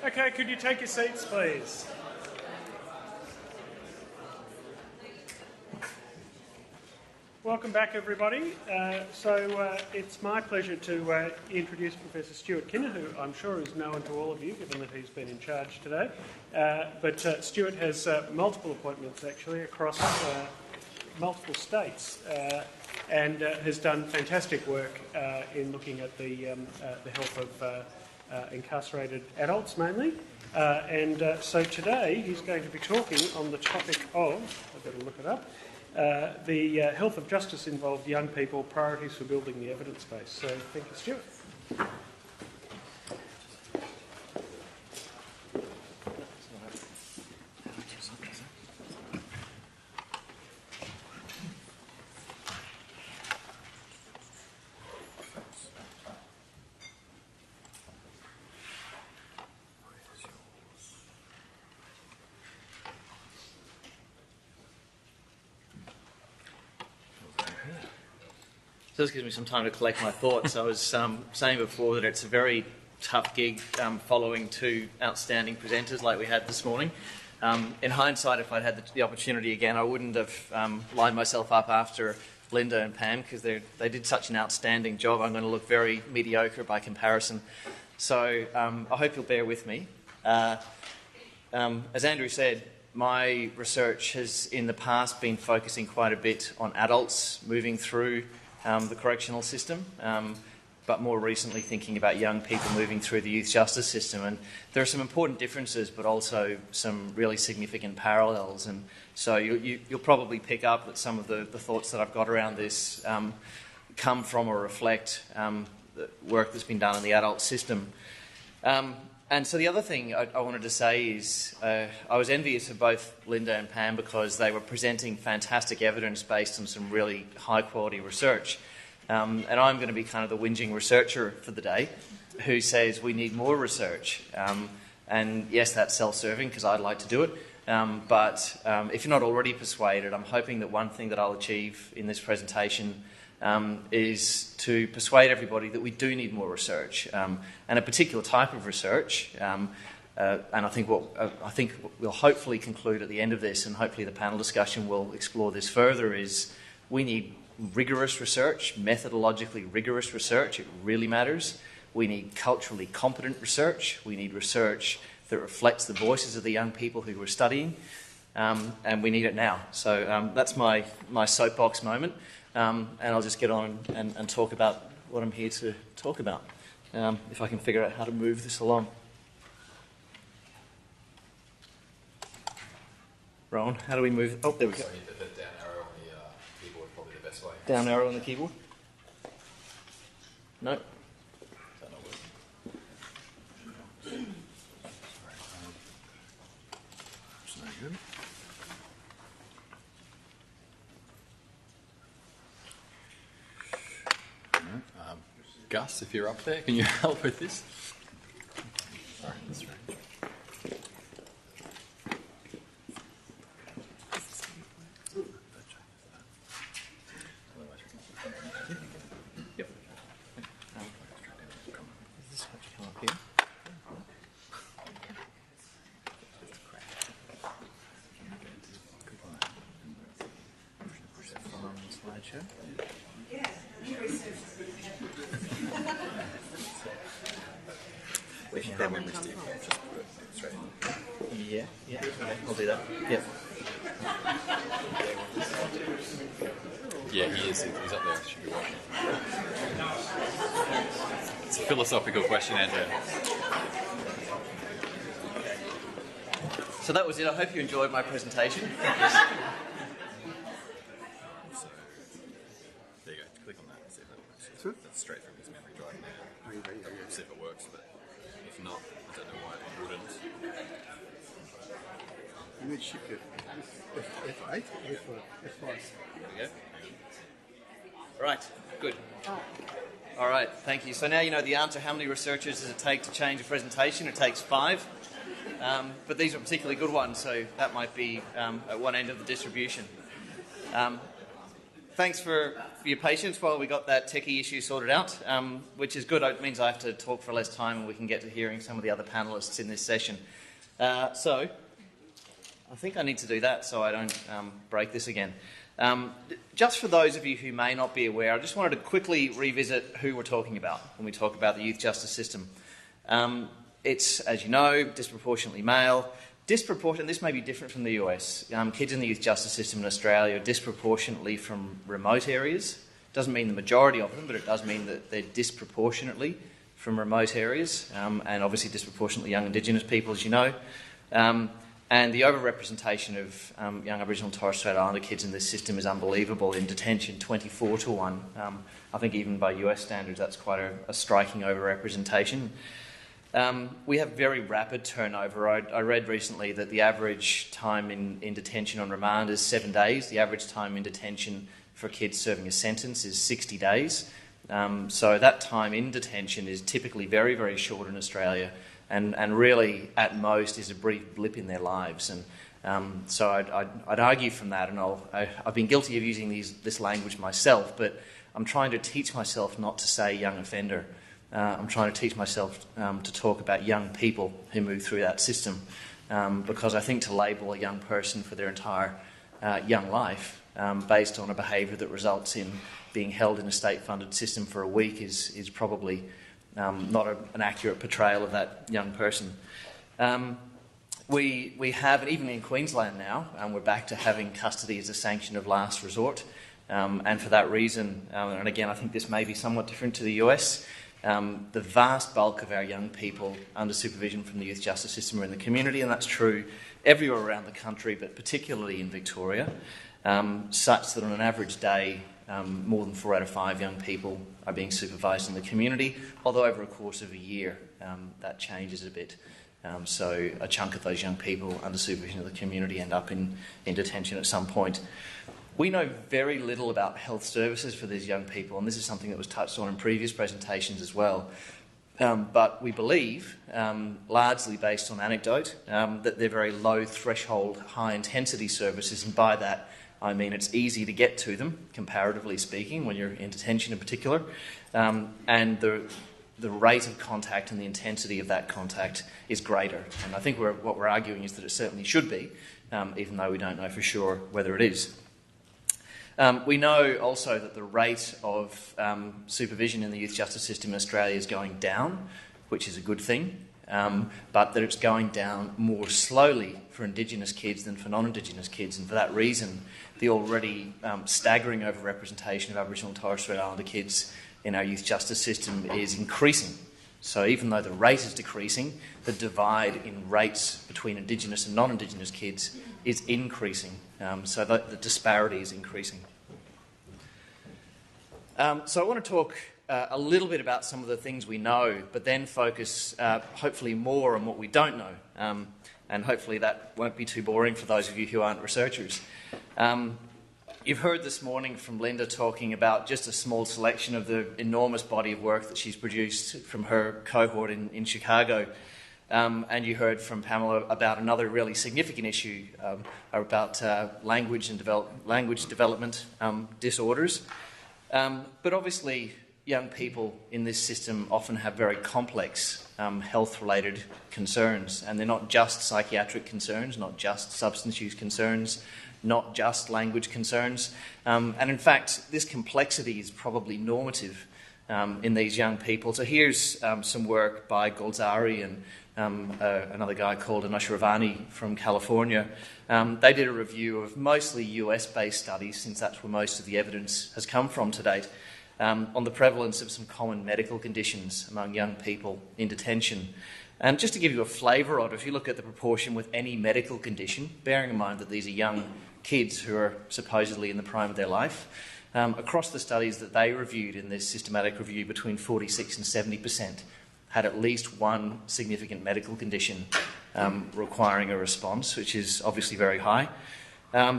Okay, could you take your seats, please? Welcome back, everybody. It's my pleasure to introduce Professor Stuart Kinner, who I'm sure is known to all of you, given that he's been in charge today. But Stuart has multiple appointments, actually, across multiple states, and has done fantastic work in looking at the health of incarcerated adults, mainly. So today he's going to be talking on the topic of, I've got to look it up, the health of justice-involved young people, priorities for building the evidence base. So thank you, Stuart. So this gives me some time to collect my thoughts. I was saying before that it's a very tough gig following two outstanding presenters like we had this morning. In hindsight, if I'd had the opportunity again, I wouldn't have lined myself up after Linda and Pam, because they did such an outstanding job. I'm going to look very mediocre by comparison. So I hope you'll bear with me. As Andrew said, my research has in the past been focusing quite a bit on adults moving through the correctional system, but more recently thinking about young people moving through the youth justice system. And there are some important differences, but also some really significant parallels. And so you'll probably pick up that some of the thoughts that I've got around this come from or reflect the work that's been done in the adult system. And so the other thing I wanted to say is I was envious of both Linda and Pam because they were presenting fantastic evidence based on some really high-quality research. And I'm going to be kind of the whinging researcher for the day who says we need more research. And yes, that's self-serving because I'd like to do it. But if you're not already persuaded, I'm hoping that one thing that I'll achieve in this presentation is to persuade everybody that we do need more research, and a particular type of research. And I think we'll hopefully conclude at the end of this, and hopefully the panel discussion will explore this further, is we need rigorous research, methodologically rigorous research. It really matters. We need culturally competent research. We need research that reflects the voices of the young people who we're studying, and we need it now. So that's my soapbox moment, and I'll just get on and talk about what I'm here to talk about, if I can figure out how to move this along. Rowan, how do we move? Oh, there we go. So the down arrow on the keyboard is probably the best way. Down arrow on the keyboard? No. Is that not working? It's no good. Gus, if you're up there, can you help with this? Sorry, that's right. Yeah, okay, I'll do that. Yep. Yeah, he is. He's up there. Should be watching. It's a philosophical question, Andrew. So that was it. I hope you enjoyed my presentation. So, there you go. Click on that and see if that works. That's straight from his memory drive now. See if it works, but if not, I don't know why it wouldn't. You need to shift it. F8 or F5? There we go. Right, good. All right, thank you. So now you know the answer. How many researchers does it take to change a presentation? It takes 5. But these are particularly good ones, so that might be at one end of the distribution. Thanks for your patience while we got that techie issue sorted out, which is good. It means I have to talk for less time and we can get to hearing some of the other panellists in this session. So I think I need to do that so I don't break this again. Just for those of you who may not be aware, I just wanted to quickly revisit who we're talking about when we talk about the youth justice system. It's, as you know, disproportionately male. This may be different from the US. Kids in the youth justice system in Australia are disproportionately from remote areas. Doesn't mean the majority of them, but it does mean that they're disproportionately from remote areas, and obviously disproportionately young Indigenous people, as you know. And the overrepresentation of young Aboriginal and Torres Strait Islander kids in this system is unbelievable. In detention, 24-1. I think even by US standards, that's quite a striking overrepresentation. We have very rapid turnover. I read recently that the average time in detention on remand is 7 days. The average time in detention for kids serving a sentence is 60 days. So that time in detention is typically very, very short in Australia, and really, at most, is a brief blip in their lives. And so I'd argue from that, and I've been guilty of using this language myself, but I'm trying to teach myself not to say young offender. I'm trying to teach myself to talk about young people who move through that system, because I think to label a young person for their entire young life based on a behaviour that results in being held in a state-funded system for a week is probably not an accurate portrayal of that young person. We have, and even in Queensland now, we're back to having custody as a sanction of last resort, and for that reason, and again I think this may be somewhat different to the US, the vast bulk of our young people under supervision from the youth justice system are in the community, and that's true everywhere around the country, but particularly in Victoria, such that on an average day, more than 4 out of 5 young people are being supervised in the community, although over a course of a year that changes a bit. So a chunk of those young people under supervision of the community end up in detention at some point. We know very little about health services for these young people, and this is something that was touched on in previous presentations as well. But we believe, largely based on anecdote, that they're very low threshold, high intensity services, and by that I mean it's easy to get to them, comparatively speaking, when you're in detention in particular, and the rate of contact and the intensity of that contact is greater. And I think what we're arguing is that it certainly should be, even though we don't know for sure whether it is. We know also that the rate of supervision in the youth justice system in Australia is going down, which is a good thing, but that it's going down more slowly for Indigenous kids than for non-Indigenous kids, and for that reason the already staggering overrepresentation of Aboriginal and Torres Strait Islander kids in our youth justice system is increasing. So even though the rate is decreasing, the divide in rates between Indigenous and non-Indigenous kids is increasing. So the disparity is increasing. So I want to talk a little bit about some of the things we know, but then focus hopefully more on what we don't know. And hopefully that won't be too boring for those of you who aren't researchers. You've heard this morning from Linda talking about just a small selection of the enormous body of work that she's produced from her cohort in Chicago. And you heard from Pamela about another really significant issue about language development disorders. But obviously, young people in this system often have very complex health-related concerns, and they're not just psychiatric concerns, not just substance use concerns, not just language concerns. And in fact, this complexity is probably normative in these young people. So here's some work by Golzari and another guy called Anushravani from California. They did a review of mostly US-based studies, since that's where most of the evidence has come from to date, on the prevalence of some common medical conditions among young people in detention. And just to give you a flavour of it, if you look at the proportion with any medical condition, bearing in mind that these are young kids who are supposedly in the prime of their life, across the studies that they reviewed in this systematic review, between 46 and 70% had at least one significant medical condition requiring a response, which is obviously very high.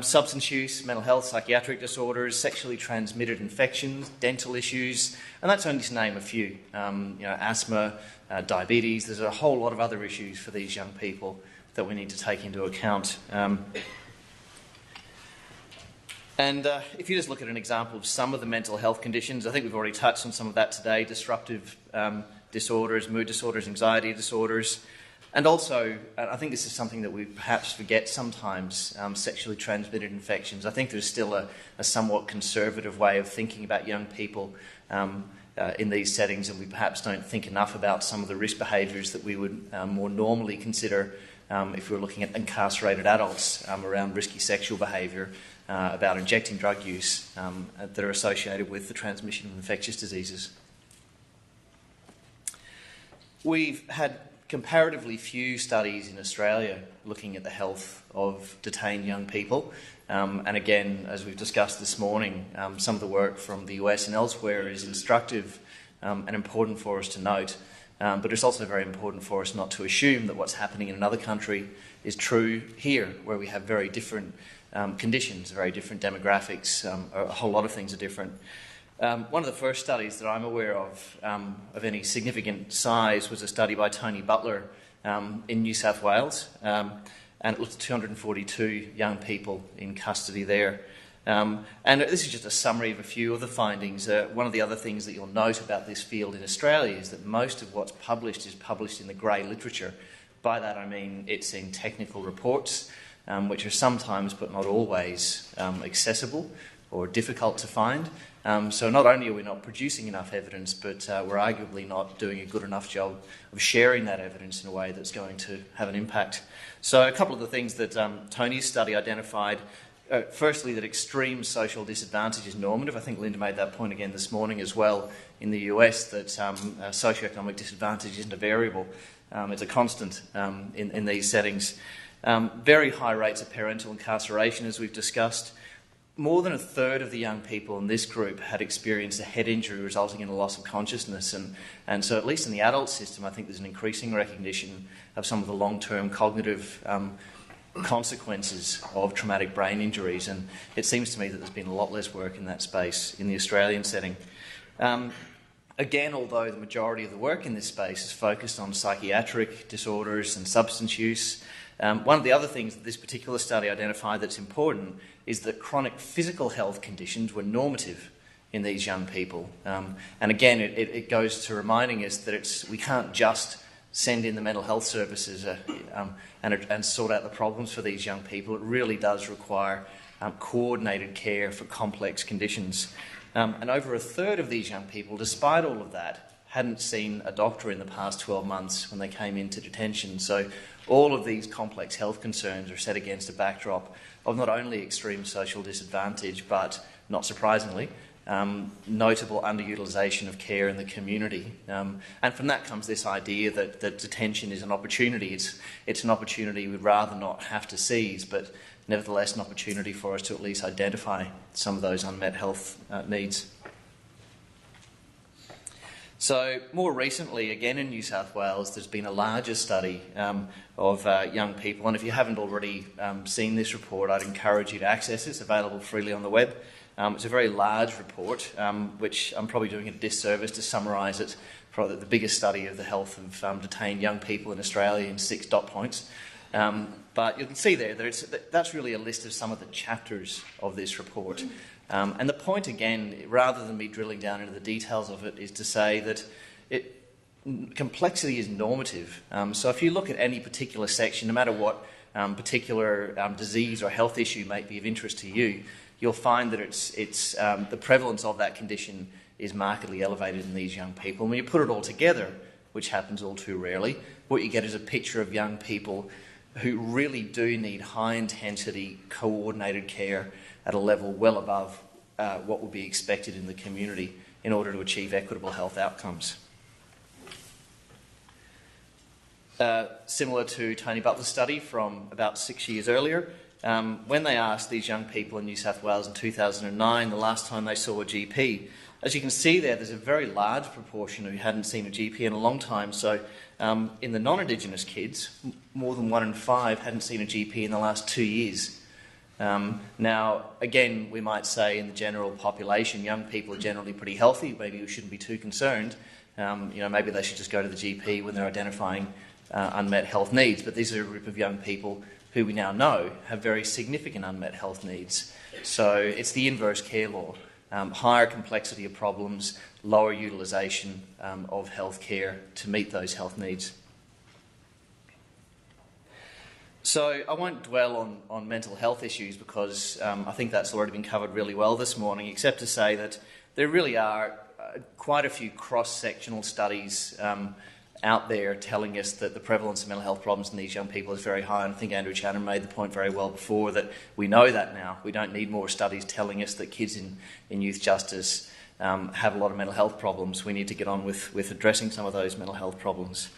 Substance use, mental health, psychiatric disorders, sexually transmitted infections, dental issues, and that's only to name a few. Asthma, diabetes. There's a whole lot of other issues for these young people that we need to take into account. And if you just look at an example of some of the mental health conditions, I think we've already touched on some of that today: disruptive disorders, mood disorders, anxiety disorders. And also, I think this is something that we perhaps forget sometimes, sexually transmitted infections. I think there's still a somewhat conservative way of thinking about young people in these settings, and we perhaps don't think enough about some of the risk behaviours that we would more normally consider if we were looking at incarcerated adults around risky sexual behaviour, about injecting drug use that are associated with the transmission of infectious diseases. We've had comparatively few studies in Australia looking at the health of detained young people. And again, as we've discussed this morning, some of the work from the US and elsewhere is instructive and important for us to note. But it's also very important for us not to assume that what's happening in another country is true here, where we have very different conditions, very different demographics. A whole lot of things are different. One of the first studies that I'm aware of any significant size was a study by Tony Butler in New South Wales, and it looked at 242 young people in custody there. And this is just a summary of a few of the findings. One of the other things that you'll note about this field in Australia is that most of what's published is published in the grey literature. By that I mean it's in technical reports, which are sometimes but not always accessible or difficult to find. So not only are we not producing enough evidence, but we're arguably not doing a good enough job of sharing that evidence in a way that's going to have an impact. So a couple of the things that Tony's study identified: firstly, that extreme social disadvantage is normative. I think Linda made that point again this morning as well in the US, that socioeconomic disadvantage isn't a variable, it's a constant in these settings. Very high rates of parental incarceration, as we've discussed. More than a third of the young people in this group had experienced a head injury resulting in a loss of consciousness. And so at least in the adult system, I think there's an increasing recognition of some of the long-term cognitive consequences of traumatic brain injuries. And it seems to me that there's been a lot less work in that space in the Australian setting. Again, although the majority of the work in this space is focused on psychiatric disorders and substance use, one of the other things that this particular study identified that's important is that chronic physical health conditions were normative in these young people. And again, it goes to reminding us that we can't just send in the mental health services and sort out the problems for these young people. It really does require coordinated care for complex conditions. And over a third of these young people, despite all of that, hadn't seen a doctor in the past 12 months when they came into detention. So all of these complex health concerns are set against a backdrop of not only extreme social disadvantage, but, not surprisingly, notable underutilisation of care in the community. And from that comes this idea that detention is an opportunity. It's an opportunity we'd rather not have to seize, but nevertheless an opportunity for us to at least identify some of those unmet health needs. So more recently, again in New South Wales, there's been a larger study of young people, and if you haven't already seen this report, I'd encourage you to access it. It's available freely on the web. It's a very large report, which I'm probably doing a disservice to summarise it, probably the biggest study of the health of detained young people in Australia in 6 dot points. But you can see there that that's really a list of some of the chapters of this report. And the point, again, rather than me drilling down into the details of it, is to say that complexity is normative. So if you look at any particular section, no matter what particular disease or health issue may be of interest to you, you'll find that the prevalence of that condition is markedly elevated in these young people. And when you put it all together, which happens all too rarely, what you get is a picture of young people who really do need high-intensity, coordinated care at a level well above what would be expected in the community in order to achieve equitable health outcomes. Similar to Tony Butler's study from about 6 years earlier, when they asked these young people in New South Wales in 2009 the last time they saw a GP, as you can see there's a very large proportion who hadn't seen a GP in a long time. So in the non-Indigenous kids, more than 1 in 5 hadn't seen a GP in the last 2 years. Now, again, we might say in the general population, young people are generally pretty healthy. Maybe we shouldn't be too concerned. Maybe they should just go to the GP when they're identifying unmet health needs. But these are a group of young people who we now know have very significant unmet health needs. So it's the inverse care law. Higher complexity of problems, lower utilisation of health care to meet those health needs. So I won't dwell on mental health issues because I think that's already been covered really well this morning, except to say that there really are quite a few cross-sectional studies out there telling us that the prevalence of mental health problems in these young people is very high. And I think Andrew Channon made the point very well before that we know that now. We don't need more studies telling us that kids in youth justice have a lot of mental health problems. We need to get on with addressing some of those mental health problems.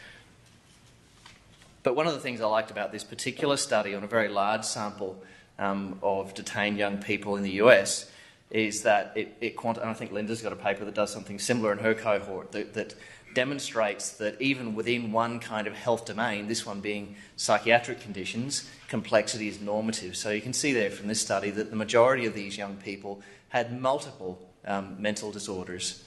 But one of the things I liked about this particular study on a very large sample of detained young people in the US is that and I think Linda's got a paper that does something similar in her cohort that demonstrates that even within one kind of health domain, this one being psychiatric conditions, complexity is normative. So you can see there from this study that the majority of these young people had multiple mental disorders.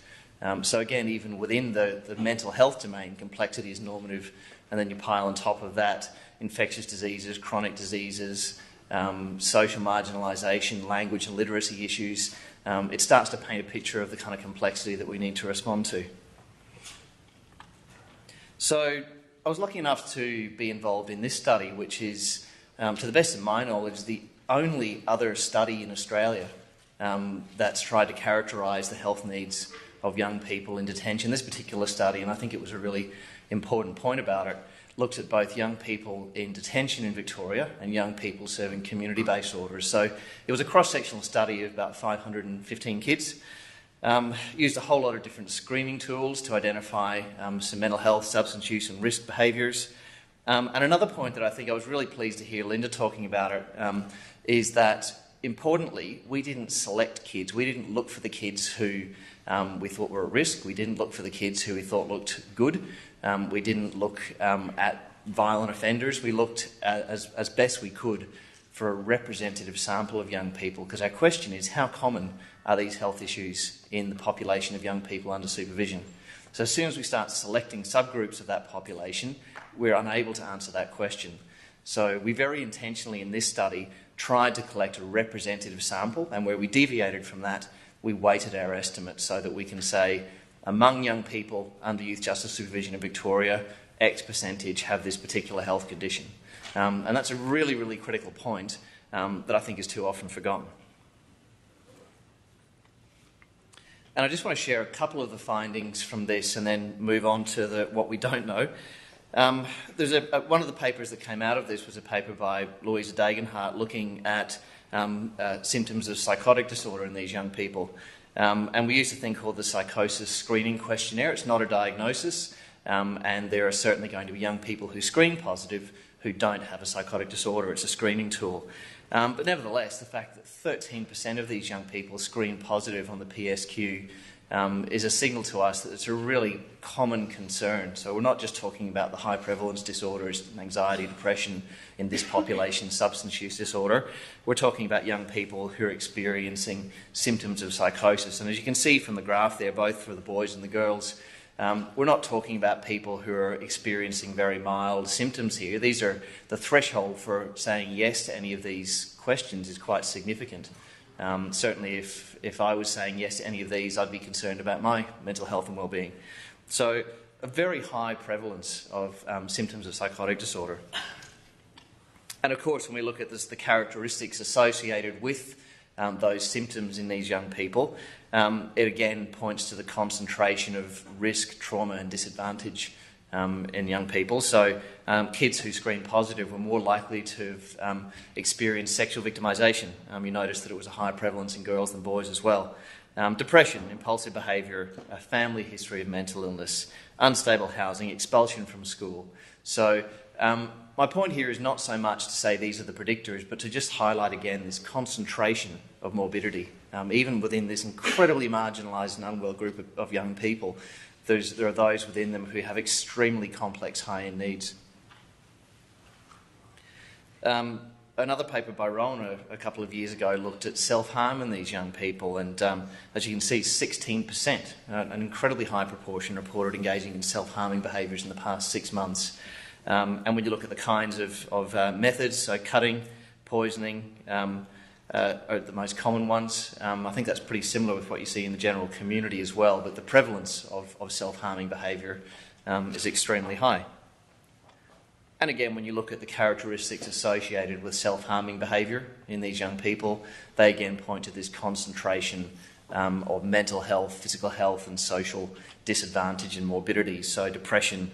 So again, even within the mental health domain, complexity is normative, and then you pile on top of that infectious diseases, chronic diseases, social marginalisation, language and literacy issues. It starts to paint a picture of the kind of complexity that we need to respond to. So I was lucky enough to be involved in this study, which is, to the best of my knowledge, the only other study in Australia that's tried to characterise the health needs of young people in detention. This particular study, and I think it was a really important point about it, looked at both young people in detention in Victoria and young people serving community-based orders. So it was a cross-sectional study of about 515 kids. Used a whole lot of different screening tools to identify some mental health, substance use and risk behaviours. And another point that I think I was really pleased to hear Linda talking about it is that, importantly, we didn't select kids. We didn't look for the kids who we thought were at risk. We didn't look for the kids who we thought looked good. We didn't look at violent offenders. We looked as best we could for a representative sample of young people, because our question is, how common are these health issues in the population of young people under supervision? So as soon as we start selecting subgroups of that population, we're unable to answer that question. So we very intentionally in this study tried to collect a representative sample, and where we deviated from that, we weighted our estimates so that we can say, among young people under youth justice supervision in Victoria, X percentage have this particular health condition. And that's a really, really critical point that I think is too often forgotten. And I just want to share a couple of the findings from this and then move on to what we don't know. There's one of the papers that came out of this was a paper by Louisa Dagenhart looking at symptoms of psychotic disorder in these young people. And we use a thing called the psychosis screening questionnaire. It's not a diagnosis, and there are certainly going to be young people who screen positive who don't have a psychotic disorder. It's a screening tool. But nevertheless, the fact that 13% of these young people screen positive on the PSQ is a signal to us that it's a really common concern. So we're not just talking about the high prevalence disorders, anxiety, depression in this population, substance use disorder. We're talking about young people who are experiencing symptoms of psychosis. And as you can see from the graph there, both for the boys and the girls, we're not talking about people who are experiencing very mild symptoms here. These are the threshold for saying yes to any of these questions is quite significant. Certainly if I was saying yes to any of these, I'd be concerned about my mental health and well-being. So a very high prevalence of symptoms of psychotic disorder. And of course, when we look at the characteristics associated with those symptoms in these young people, it again points to the concentration of risk, trauma and disadvantage in young people. So kids who screen positive were more likely to have experienced sexual victimisation. You notice that it was a higher prevalence in girls than boys as well. Depression, impulsive behaviour, a family history of mental illness, unstable housing, expulsion from school. So my point here is not so much to say these are the predictors, but to just highlight again this concentration of morbidity. Even within this incredibly marginalised and unwell group of young people, there are those within them who have extremely complex high-end needs. Another paper by Rowan a couple of years ago looked at self-harm in these young people, and as you can see, 16%, an incredibly high proportion, reported engaging in self-harming behaviours in the past 6 months. And when you look at the kinds of methods, so cutting, poisoning, are the most common ones. I think that's pretty similar with what you see in the general community as well, but the prevalence of self-harming behaviour is extremely high. And again, when you look at the characteristics associated with self-harming behaviour in these young people, they again point to this concentration of mental health, physical health and social disadvantage and morbidity. So depression,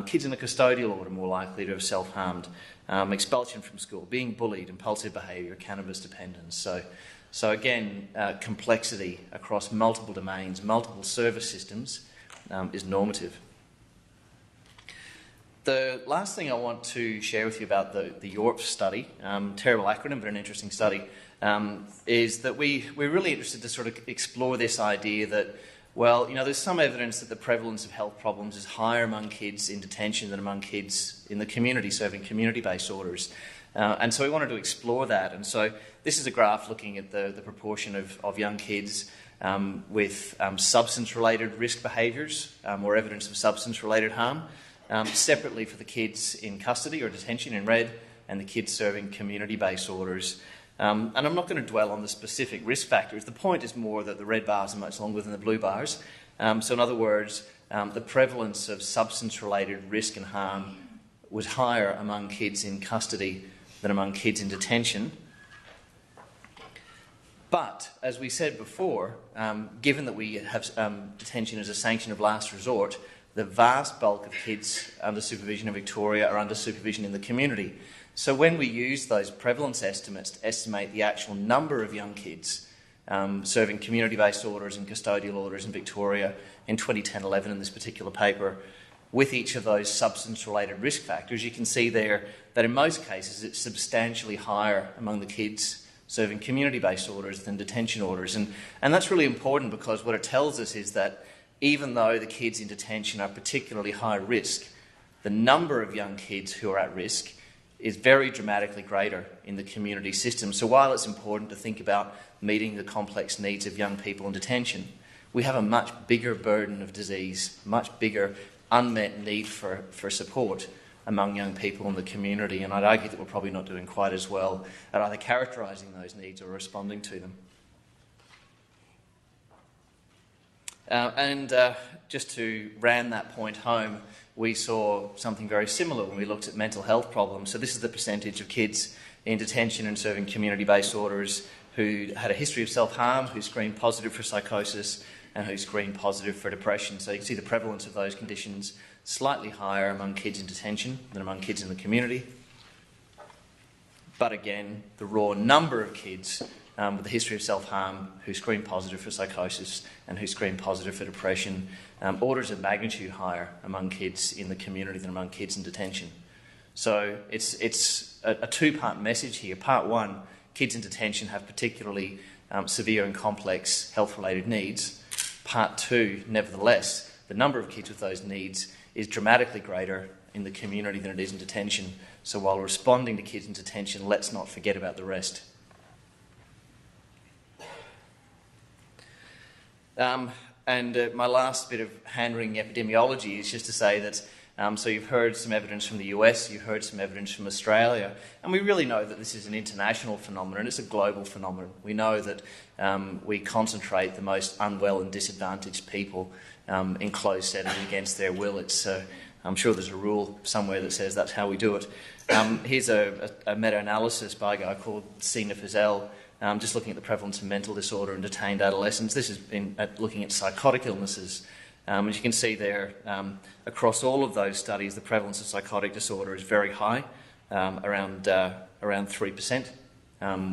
kids in a custodial order more likely to have self-harmed, expulsion from school, being bullied, impulsive behaviour, cannabis dependence. So again, complexity across multiple domains, multiple service systems is normative. The last thing I want to share with you about the Europe study, terrible acronym but an interesting study, is that we're really interested to sort of explore this idea that, well, you know, there's some evidence that the prevalence of health problems is higher among kids in detention than among kids in the community, serving community-based orders. And so we wanted to explore that. And so this is a graph looking at the proportion of young kids with substance-related risk behaviours or evidence of substance-related harm, separately for the kids in custody or detention in red and the kids serving community-based orders. And I'm not going to dwell on the specific risk factors. The point is more that the red bars are much longer than the blue bars. So in other words, the prevalence of substance-related risk and harm was higher among kids in custody than among kids in detention. But, as we said before, given that we have detention as a sanction of last resort, the vast bulk of kids under supervision in Victoria are under supervision in the community. So when we use those prevalence estimates to estimate the actual number of young kids serving community-based orders and custodial orders in Victoria in 2010-11 in this particular paper, with each of those substance-related risk factors, you can see there that in most cases it's substantially higher among the kids serving community-based orders than detention orders. And that's really important because what it tells us is that even though the kids in detention are particularly high risk, the number of young kids who are at risk is very dramatically greater in the community system. So while it's important to think about meeting the complex needs of young people in detention, we have a much bigger burden of disease, much bigger unmet need for support among young people in the community, and I'd argue that we're probably not doing quite as well at either characterising those needs or responding to them. Just to ram that point home, we saw something very similar when we looked at mental health problems. So this is the percentage of kids in detention and serving community-based orders who had a history of self-harm, who screened positive for psychosis, and who screened positive for depression. So you can see the prevalence of those conditions slightly higher among kids in detention than among kids in the community. But again, the raw number of kids with a history of self-harm who screen positive for psychosis and who screen positive for depression, orders of magnitude higher among kids in the community than among kids in detention. So it's a two-part message here. Part one, kids in detention have particularly severe and complex health-related needs. Part two, nevertheless, the number of kids with those needs is dramatically greater in the community than it is in detention. So while responding to kids in detention, let's not forget about the rest. My last bit of hand-wringing epidemiology is just to say that so you've heard some evidence from the US, you've heard some evidence from Australia, and we really know that this is an international phenomenon, it's a global phenomenon. We know that we concentrate the most unwell and disadvantaged people in closed settings against their will. I'm sure there's a rule somewhere that says that's how we do it. Here's a meta-analysis by a guy called Sina Fazell, just looking at the prevalence of mental disorder in detained adolescents. This has been looking at psychotic illnesses. As you can see there, across all of those studies, the prevalence of psychotic disorder is very high, around 3%,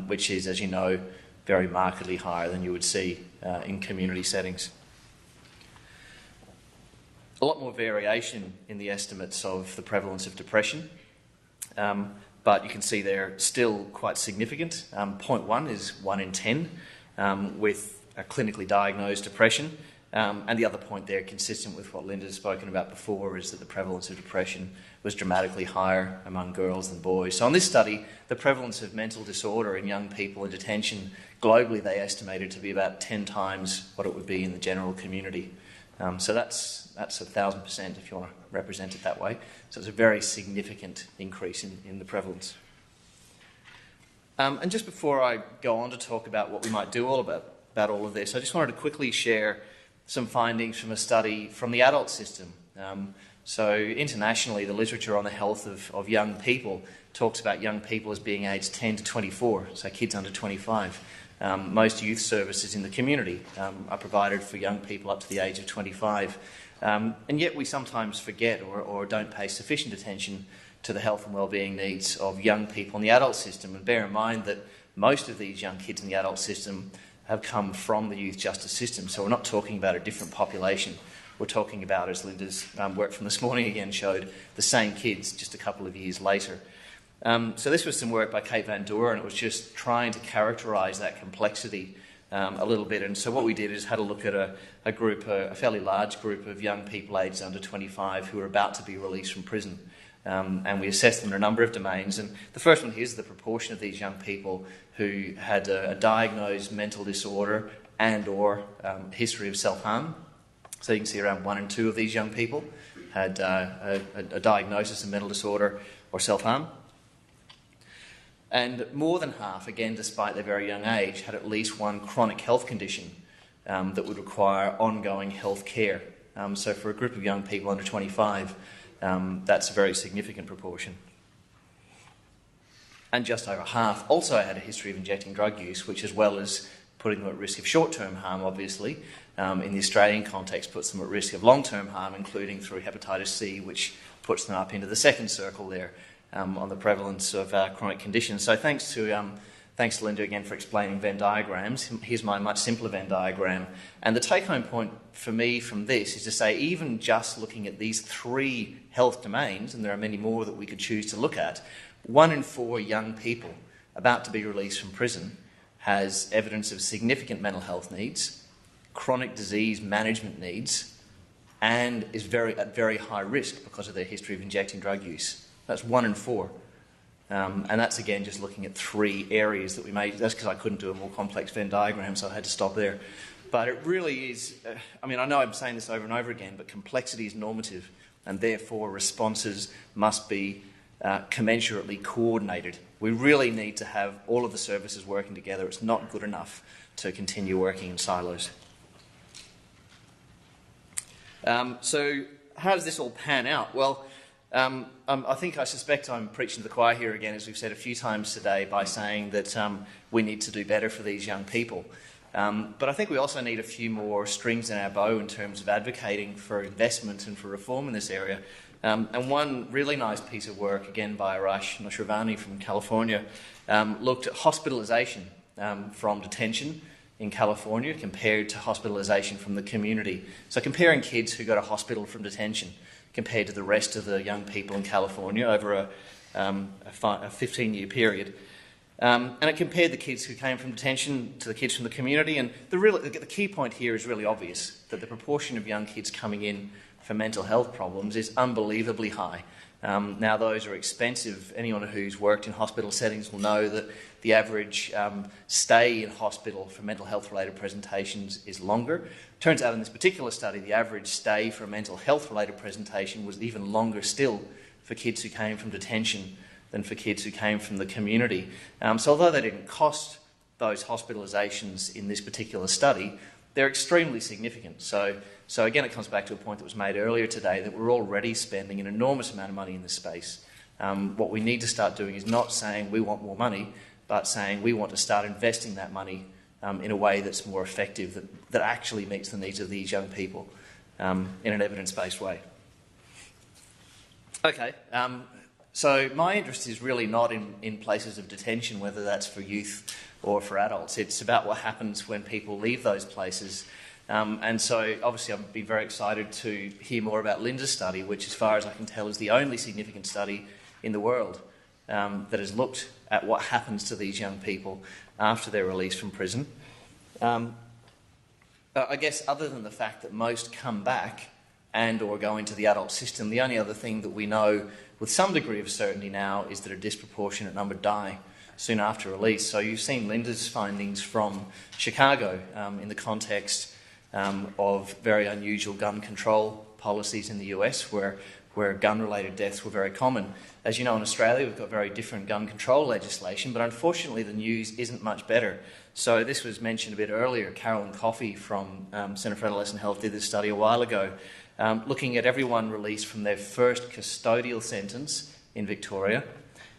which is, as you know, very markedly higher than you would see in community settings. A lot more variation in the estimates of the prevalence of depression, but you can see they're still quite significant. 0.1 is 1 in 10 with a clinically diagnosed depression. And the other point there, consistent with what Linda's spoken about before, is that the prevalence of depression was dramatically higher among girls than boys. So in this study, the prevalence of mental disorder in young people in detention, globally they estimated to be about 10 times what it would be in the general community. So that's 1,000% if you want to represent it that way. So it's a very significant increase in the prevalence. And just before I go on to talk about what we might do about all of this, I just wanted to quickly share some findings from a study from the adult system. So internationally, the literature on the health of young people talks about young people as being aged 10 to 24, so kids under 25. Most youth services in the community are provided for young people up to the age of 25. And yet we sometimes forget or don't pay sufficient attention to the health and wellbeing needs of young people in the adult system. And bear in mind that most of these young kids in the adult system have come from the youth justice system. So we're not talking about a different population. We're talking about, as Linda's work from this morning again showed, the same kids just a couple of years later. So this was some work by Kate Van Doer, and it was just trying to characterise that complexity a little bit. And so what we did is had a look at a group, a fairly large group of young people aged under 25 who were about to be released from prison. And we assessed them in a number of domains. And the first one here is the proportion of these young people who had a diagnosed mental disorder and or history of self-harm. So you can see around 1 in 2 of these young people had a diagnosis of mental disorder or self-harm. And more than half, again, despite their very young age, had at least one chronic health condition that would require ongoing health care. So for a group of young people under 25, that's a very significant proportion. And just over half also had a history of injecting drug use, which, as well as putting them at risk of short-term harm, obviously, in the Australian context, puts them at risk of long-term harm, including through hepatitis C, which puts them up into the second circle there on the prevalence of chronic conditions. So thanks to Linda again for explaining Venn diagrams. Here's my much simpler Venn diagram. And the take-home point for me from this is to say, even just looking at these 3 health domains, and there are many more that we could choose to look at, 1 in 4 young people about to be released from prison has evidence of significant mental health needs, chronic disease management needs, and is at very high risk because of their history of injecting drug use. That's 1 in 4. And that's, again, just looking at 3 areas that we made. That's because I couldn't do a more complex Venn diagram, so I had to stop there. But it really is, I mean, I know I'm saying this over and over again, but complexity is normative, and therefore responses must be commensurately coordinated. We really need to have all of the services working together. It's not good enough to continue working in silos. So how does this all pan out? Well, I suspect I'm preaching to the choir here again, as we've said a few times today, by saying that we need to do better for these young people. But I think we also need a few more strings in our bow in terms of advocating for investment and for reform in this area. And one really nice piece of work, again by Arash Noshrivani from California, looked at hospitalisation from detention in California compared to hospitalisation from the community. So comparing kids who go to hospital from detention compared to the rest of the young people in California over a 15-year period. And it compared the kids who came from detention to the kids from the community. And the key point here is really obvious, that the proportion of young kids coming in for mental health problems is unbelievably high. Now, those are expensive. Anyone who's worked in hospital settings will know that the average stay in hospital for mental health-related presentations is longer. Turns out in this particular study, the average stay for a mental health-related presentation was even longer still for kids who came from detention than for kids who came from the community. So although they didn't cost those hospitalisations in this particular study, they're extremely significant. So again, it comes back to a point that was made earlier today, that we're already spending an enormous amount of money in this space. What we need to start doing is not saying we want more money, but saying we want to start investing that money in a way that's more effective, that actually meets the needs of these young people in an evidence-based way. Okay, so my interest is really not in places of detention, whether that's for youth or for adults. It's about what happens when people leave those places. And so obviously I've been very excited to hear more about Linda's study, which as far as I can tell is the only significant study in the world that has looked at what happens to these young people after they're released from prison. I guess other than the fact that most come back and or go into the adult system, the only other thing that we know with some degree of certainty now is that a disproportionate number die soon after release. So you've seen Linda's findings from Chicago in the context of very unusual gun control policies in the US, where gun-related deaths were very common. As you know, in Australia, we've got very different gun control legislation, but unfortunately the news isn't much better. So this was mentioned a bit earlier. Carolyn Coffey from Centre for Adolescent Health did this study a while ago, looking at everyone released from their first custodial sentence in Victoria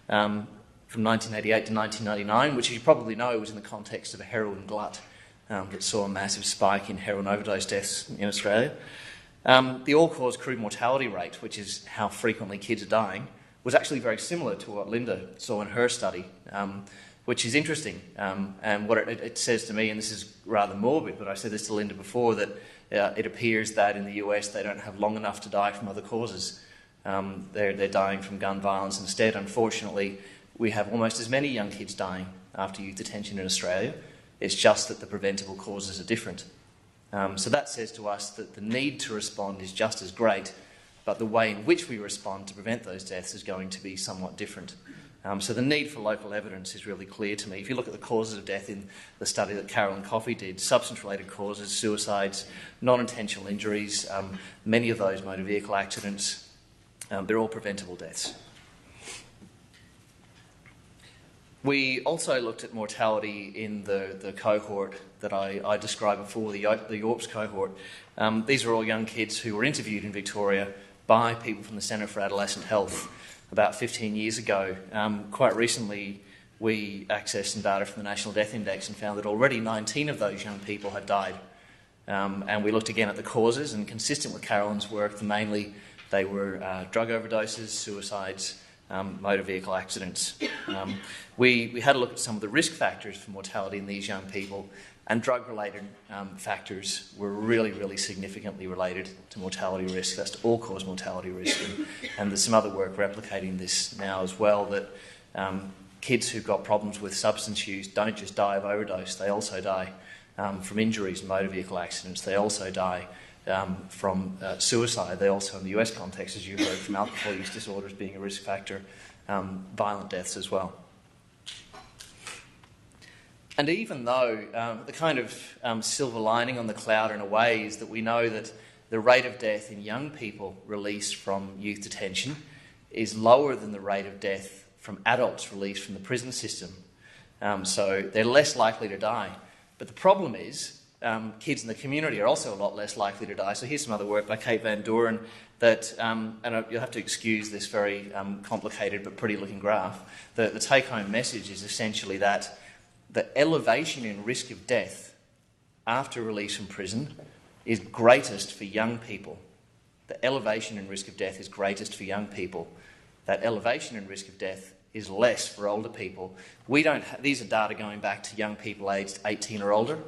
from 1988 to 1999, which you probably know was in the context of a heroin glut that saw a massive spike in heroin overdose deaths in Australia. The all-cause crude mortality rate, which is how frequently kids are dying, was actually very similar to what Linda saw in her study, which is interesting. And what it says to me, and this is rather morbid, but I said this to Linda before, that it appears that in the US they don't have long enough to die from other causes. They're dying from gun violence instead. Unfortunately, we have almost as many young kids dying after youth detention in Australia. It's just that the preventable causes are different. So that says to us that the need to respond is just as great, but the way in which we respond to prevent those deaths is going to be somewhat different. So the need for local evidence is really clear to me. If you look at the causes of death in the study that Carolyn Coffey did, substance-related causes, suicides, non-intentional injuries, many of those motor vehicle accidents, they're all preventable deaths. We also looked at mortality in the cohort that I described before, the Yorps cohort. These are all young kids who were interviewed in Victoria by people from the Centre for Adolescent Health about 15 years ago. Quite recently, we accessed some data from the National Death Index and found that already 19 of those young people had died. And we looked again at the causes, and consistent with Carolyn's work, mainly they were drug overdoses, suicides, motor vehicle accidents. We had a look at some of the risk factors for mortality in these young people, and drug-related factors were really, really significantly related to mortality risk. That's to all-cause mortality risk. And there's some other work replicating this now as well, that kids who've got problems with substance use don't just die of overdose, they also die from injuries and motor vehicle accidents. They also die from suicide. They also, in the US context, as you heard, from alcohol use disorders being a risk factor, violent deaths as well. And even though the kind of silver lining on the cloud in a way is that we know that the rate of death in young people released from youth detention is lower than the rate of death from adults released from the prison system. So they're less likely to die. But the problem is kids in the community are also a lot less likely to die. So here's some other work by Kate Van Doren that, and you'll have to excuse this very complicated but pretty looking graph. The take-home message is essentially that the elevation in risk of death after release from prison is greatest for young people. The elevation in risk of death is greatest for young people. That elevation in risk of death is less for older people. These are data going back to young people aged 18 or older,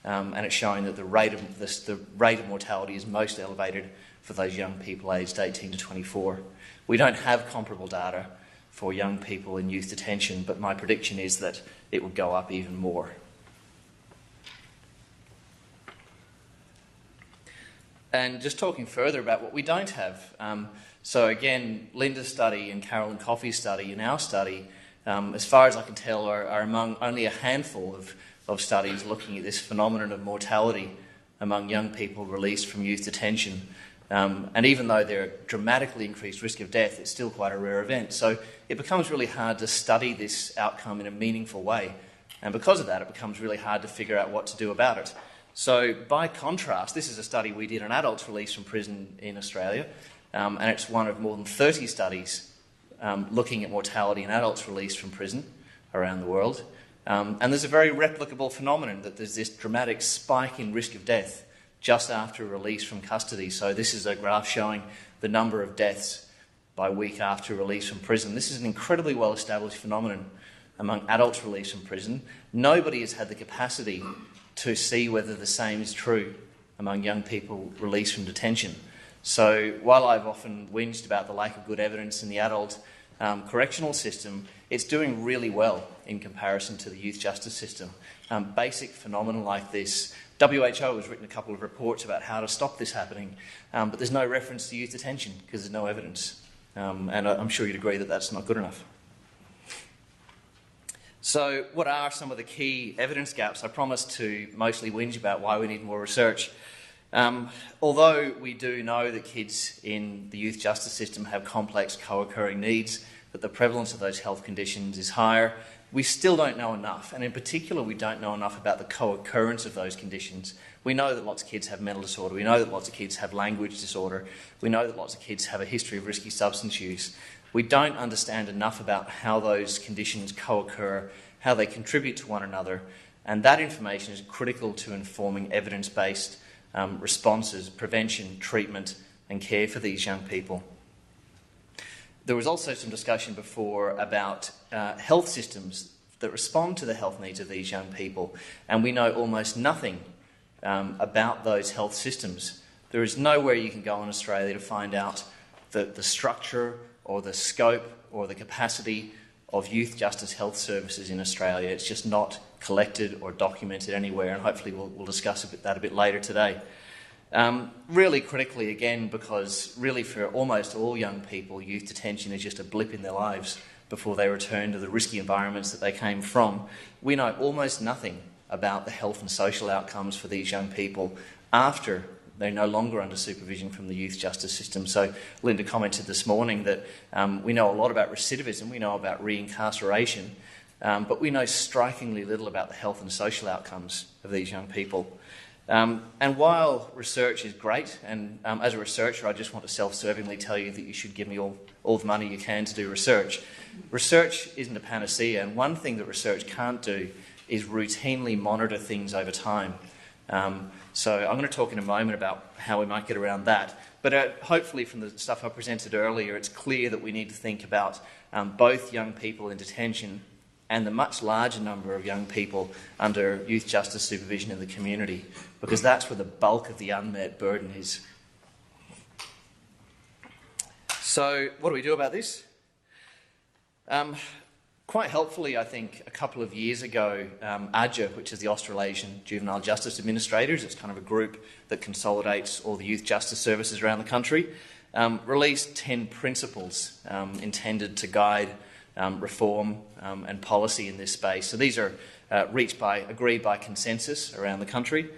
and it's showing that the rate of mortality is most elevated for those young people aged 18 to 24. We don't have comparable data for young people in youth detention, but my prediction is that it would go up even more. And just talking further about what we don't have. So again, Linda's study and Carolyn Coffey's study and our study, as far as I can tell, are among only a handful of studies looking at this phenomenon of mortality among young people released from youth detention. And even though they're a dramatically increased risk of death, it's still quite a rare event. So it becomes really hard to study this outcome in a meaningful way. And because of that, it becomes really hard to figure out what to do about it. So by contrast, this is a study we did on adults released from prison in Australia, and it's one of more than 30 studies looking at mortality in adults released from prison around the world. And there's a very replicable phenomenon that there's this dramatic spike in risk of death just after release from custody. So this is a graph showing the number of deaths by week after release from prison. This is an incredibly well-established phenomenon among adults released from prison. Nobody has had the capacity to see whether the same is true among young people released from detention. So while I've often whinged about the lack of good evidence in the adult correctional system, it's doing really well in comparison to the youth justice system. Basic phenomena like this. WHO has written a couple of reports about how to stop this happening, but there's no reference to youth detention because there's no evidence. And I'm sure you'd agree that that's not good enough. So what are some of the key evidence gaps? I promised to mostly whinge about why we need more research. Although we do know that kids in the youth justice system have complex co-occurring needs, that the prevalence of those health conditions is higher, we still don't know enough. And in particular, we don't know enough about the co-occurrence of those conditions. We know that lots of kids have mental disorder. We know that lots of kids have language disorder. We know that lots of kids have a history of risky substance use. We don't understand enough about how those conditions co-occur, how they contribute to one another, and that information is critical to informing evidence-based responses, prevention, treatment and care for these young people. There was also some discussion before about health systems that respond to the health needs of these young people, and we know almost nothing about those health systems. There is nowhere you can go in Australia to find out the structure or the scope or the capacity of youth justice health services in Australia. It's just not collected or documented anywhere, and hopefully we'll discuss that a bit later today. Really critically, again, because really for almost all young people, youth detention is just a blip in their lives before they return to the risky environments that they came from. We know almost nothing about the health and social outcomes for these young people after they're no longer under supervision from the youth justice system. So Linda commented this morning that we know a lot about recidivism, we know about reincarceration, but we know strikingly little about the health and social outcomes of these young people. And while research is great, and as a researcher I just want to self-servingly tell you that you should give me all the money you can to do research. Research isn't a panacea, and one thing that research can't do is routinely monitor things over time. So I'm going to talk in a moment about how we might get around that. But hopefully from the stuff I presented earlier, it's clear that we need to think about both young people in detention and the much larger number of young people under youth justice supervision in the community, because that's where the bulk of the unmet burden is. So what do we do about this? Quite helpfully, I think, a couple of years ago, AJA, which is the Australasian Juvenile Justice Administrators, it's kind of a group that consolidates all the youth justice services around the country, released 10 principles intended to guide reform and policy in this space. So these are agreed by consensus around the country.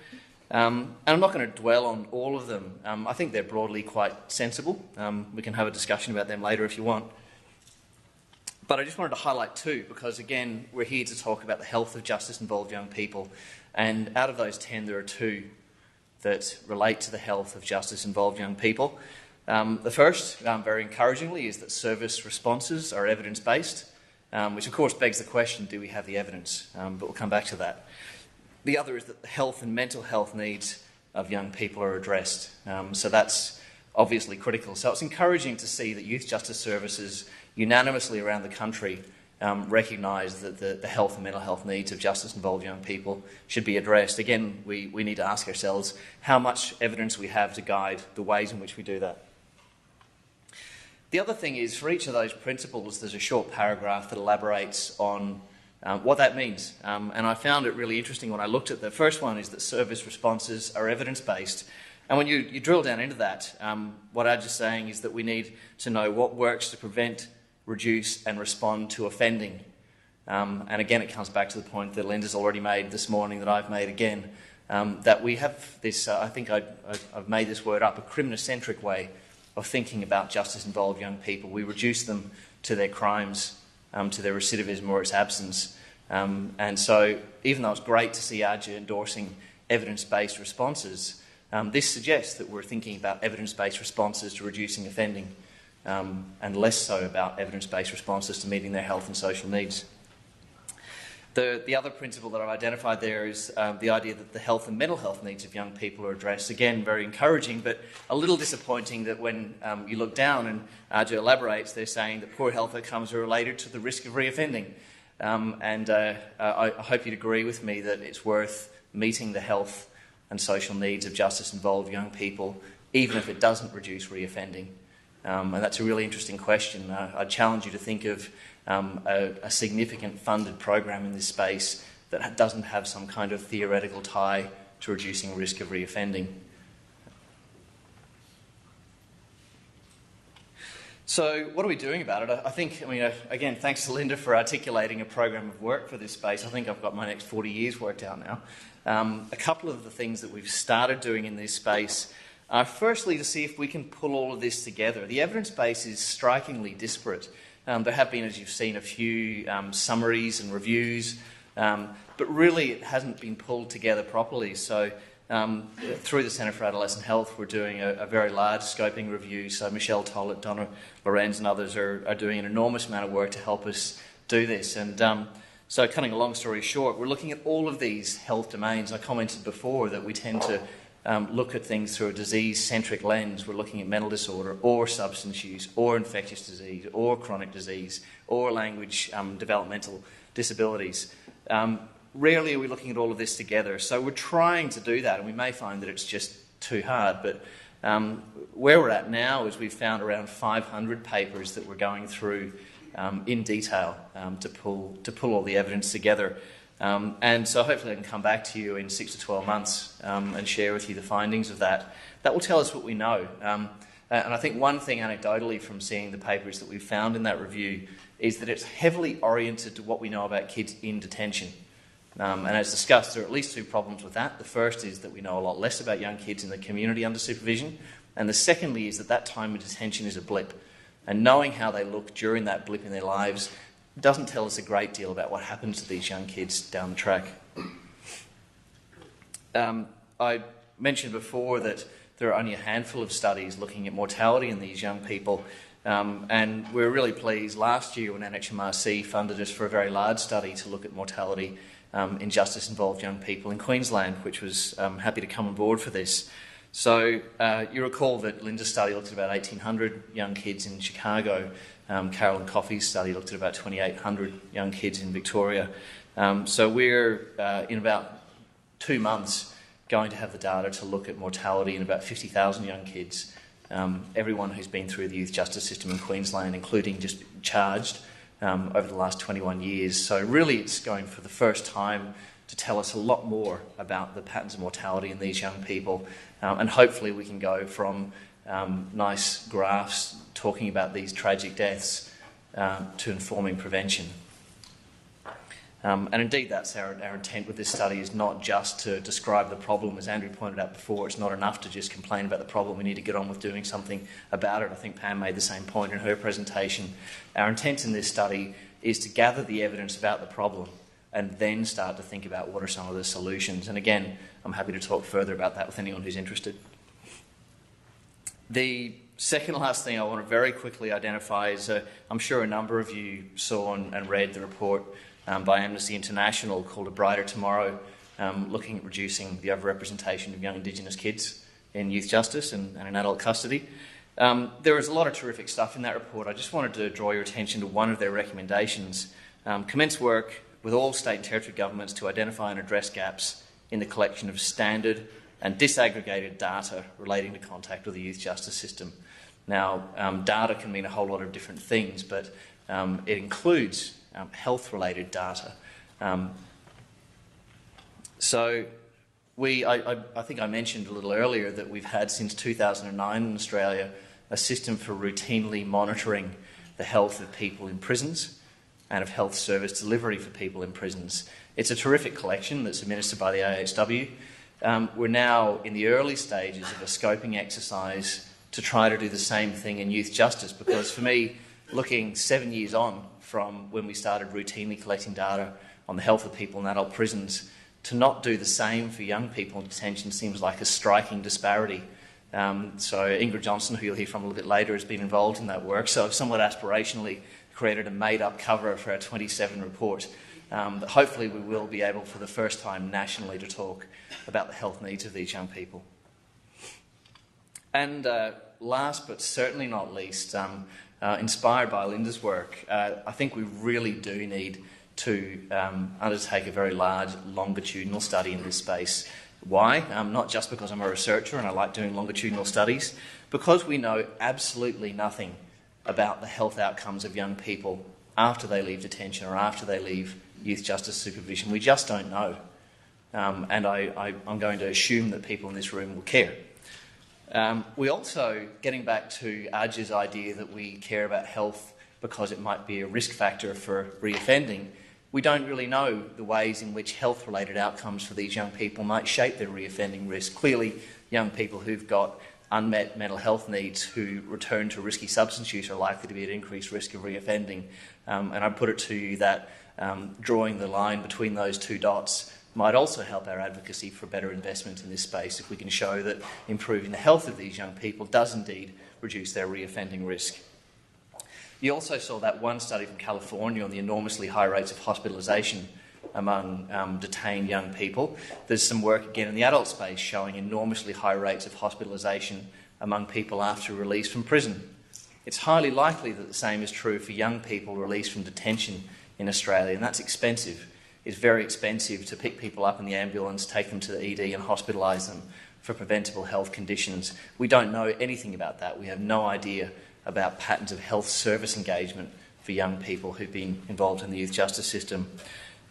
And I'm not going to dwell on all of them. I think they're broadly quite sensible. We can have a discussion about them later if you want. But I just wanted to highlight two because, again, we're here to talk about the health of justice-involved young people. And out of those 10, there are two that relate to the health of justice-involved young people. The first, very encouragingly, is that service responses are evidence-based, which of course begs the question, do we have the evidence? But we'll come back to that. The other is that the health and mental health needs of young people are addressed. So that's obviously critical. So it's encouraging to see that youth justice services unanimously around the country recognise that the health and mental health needs of justice-involved young people should be addressed. Again, we need to ask ourselves how much evidence we have to guide the ways in which we do that. The other thing is, for each of those principles, there's a short paragraph that elaborates on what that means. And I found it really interesting when I looked at the first one is that service responses are evidence-based. And when you drill down into that, what I'm just saying is that we need to know what works to prevent, reduce and respond to offending. And again, it comes back to the point that Linda's already made this morning, that I've made again, that we have this, I think I've made this word up, a crimiноcentric way of thinking about justice-involved young people. We reduce them to their crimes, to their recidivism or its absence. And so even though it's great to see ARJA endorsing evidence-based responses, this suggests that we're thinking about evidence-based responses to reducing offending and less so about evidence-based responses to meeting their health and social needs. The other principle that I've identified there is the idea that the health and mental health needs of young people are addressed. Again, very encouraging, but a little disappointing that when you look down and ARJA elaborates, they're saying that poor health outcomes are related to the risk of reoffending. I hope you'd agree with me that it's worth meeting the health and social needs of justice-involved young people, even if it doesn't reduce reoffending. And that's a really interesting question. I'd challenge you to think of a significant funded program in this space that doesn't have some kind of theoretical tie to reducing risk of reoffending. So what are we doing about it? I think, again, thanks to Linda for articulating a program of work for this space. I think I've got my next 40 years worked out now. A couple of the things that we've started doing in this space are firstly to see if we can pull all of this together. The evidence base is strikingly disparate. There have been, as you've seen, a few summaries and reviews, but really it hasn't been pulled together properly. So through the Centre for Adolescent Health, we're doing a very large scoping review. So Michelle Tollett, Donna Lorenz and others are doing an enormous amount of work to help us do this. And so cutting a long story short, we're looking at all of these health domains. I commented before that we tend to look at things through a disease-centric lens. We're looking at mental disorder or substance use or infectious disease or chronic disease or language developmental disabilities. Rarely are we looking at all of this together. So we're trying to do that, and we may find that it's just too hard. But where we're at now is we've found around 500 papers that we're going through in detail to pull all the evidence together. And so hopefully I can come back to you in 6 to 12 months and share with you the findings of that. That will tell us what we know. And I think one thing anecdotally from seeing the papers that we've found in that review is that it's heavily oriented to what we know about kids in detention. And as discussed, there are at least two problems with that. The first is that we know a lot less about young kids in the community under supervision. And the secondly is that time of detention is a blip. And knowing how they look during that blip in their lives doesn't tell us a great deal about what happens to these young kids down the track. I mentioned before that there are only a handful of studies looking at mortality in these young people. And we're really pleased last year when NHMRC funded us for a very large study to look at mortality in justice-involved young people in Queensland, which was happy to come on board for this. So you recall that Linda's study looked at about 1,800 young kids in Chicago. Carolyn Coffey's study looked at about 2,800 young kids in Victoria. So we're, in about 2 months, going to have the data to look at mortality in about 50,000 young kids. Everyone who's been through the youth justice system in Queensland, including just charged over the last 21 years. So really it's going for the first time to tell us a lot more about the patterns of mortality in these young people. And hopefully we can go from nice graphs talking about these tragic deaths to informing prevention. And indeed, that's our intent with this study, is not just to describe the problem. As Andrew pointed out before, it's not enough to just complain about the problem. We need to get on with doing something about it. I think Pam made the same point in her presentation. Our intent in this study is to gather the evidence about the problem and then start to think about what are some of the solutions. And again, I'm happy to talk further about that with anyone who's interested. The second last thing I want to very quickly identify is, I'm sure a number of you saw and read the report by Amnesty International called A Brighter Tomorrow, looking at reducing the overrepresentation of young Indigenous kids in youth justice and in adult custody. There is a lot of terrific stuff in that report. I just wanted to draw your attention to one of their recommendations. Commence work with all state and territory governments to identify and address gaps in the collection of standard and disaggregated data relating to contact with the youth justice system. Now, data can mean a whole lot of different things, but it includes health-related data. So I think I mentioned a little earlier that we've had since 2009 in Australia a system for routinely monitoring the health of people in prisons and of health service delivery for people in prisons. It's a terrific collection that's administered by the AHW. We're now in the early stages of a scoping exercise to try to do the same thing in youth justice, because for me, looking 7 years on from when we started routinely collecting data on the health of people in adult prisons, to not do the same for young people in detention seems like a striking disparity. So Ingrid Johnson, who you'll hear from a little bit later, has been involved in that work. So I've somewhat aspirationally created a made-up cover for our 27 report that hopefully we will be able for the first time nationally to talk about the health needs of these young people. And last but certainly not least, inspired by Linda's work, I think we really do need to undertake a very large longitudinal study in this space. Why? Not just because I'm a researcher and I like doing longitudinal studies, because we know absolutely nothing about the health outcomes of young people after they leave detention or after they leave youth justice supervision. We just don't know. And I'm going to assume that people in this room will care. We also, getting back to Aj's idea that we care about health because it might be a risk factor for reoffending, we don't really know the ways in which health-related outcomes for these young people might shape their reoffending risk. Clearly, young people who've got unmet mental health needs who return to risky substance use are likely to be at increased risk of reoffending. And I put it to you that drawing the line between those two dots might also help our advocacy for better investment in this space if we can show that improving the health of these young people does indeed reduce their reoffending risk. You also saw that one study from California on the enormously high rates of hospitalisation among detained young people. There's some work again in the adult space showing enormously high rates of hospitalisation among people after release from prison. It's highly likely that the same is true for young people released from detention in Australia, and that's expensive. It's very expensive to pick people up in the ambulance, take them to the ED and hospitalise them for preventable health conditions. We don't know anything about that. We have no idea about patterns of health service engagement for young people who've been involved in the youth justice system.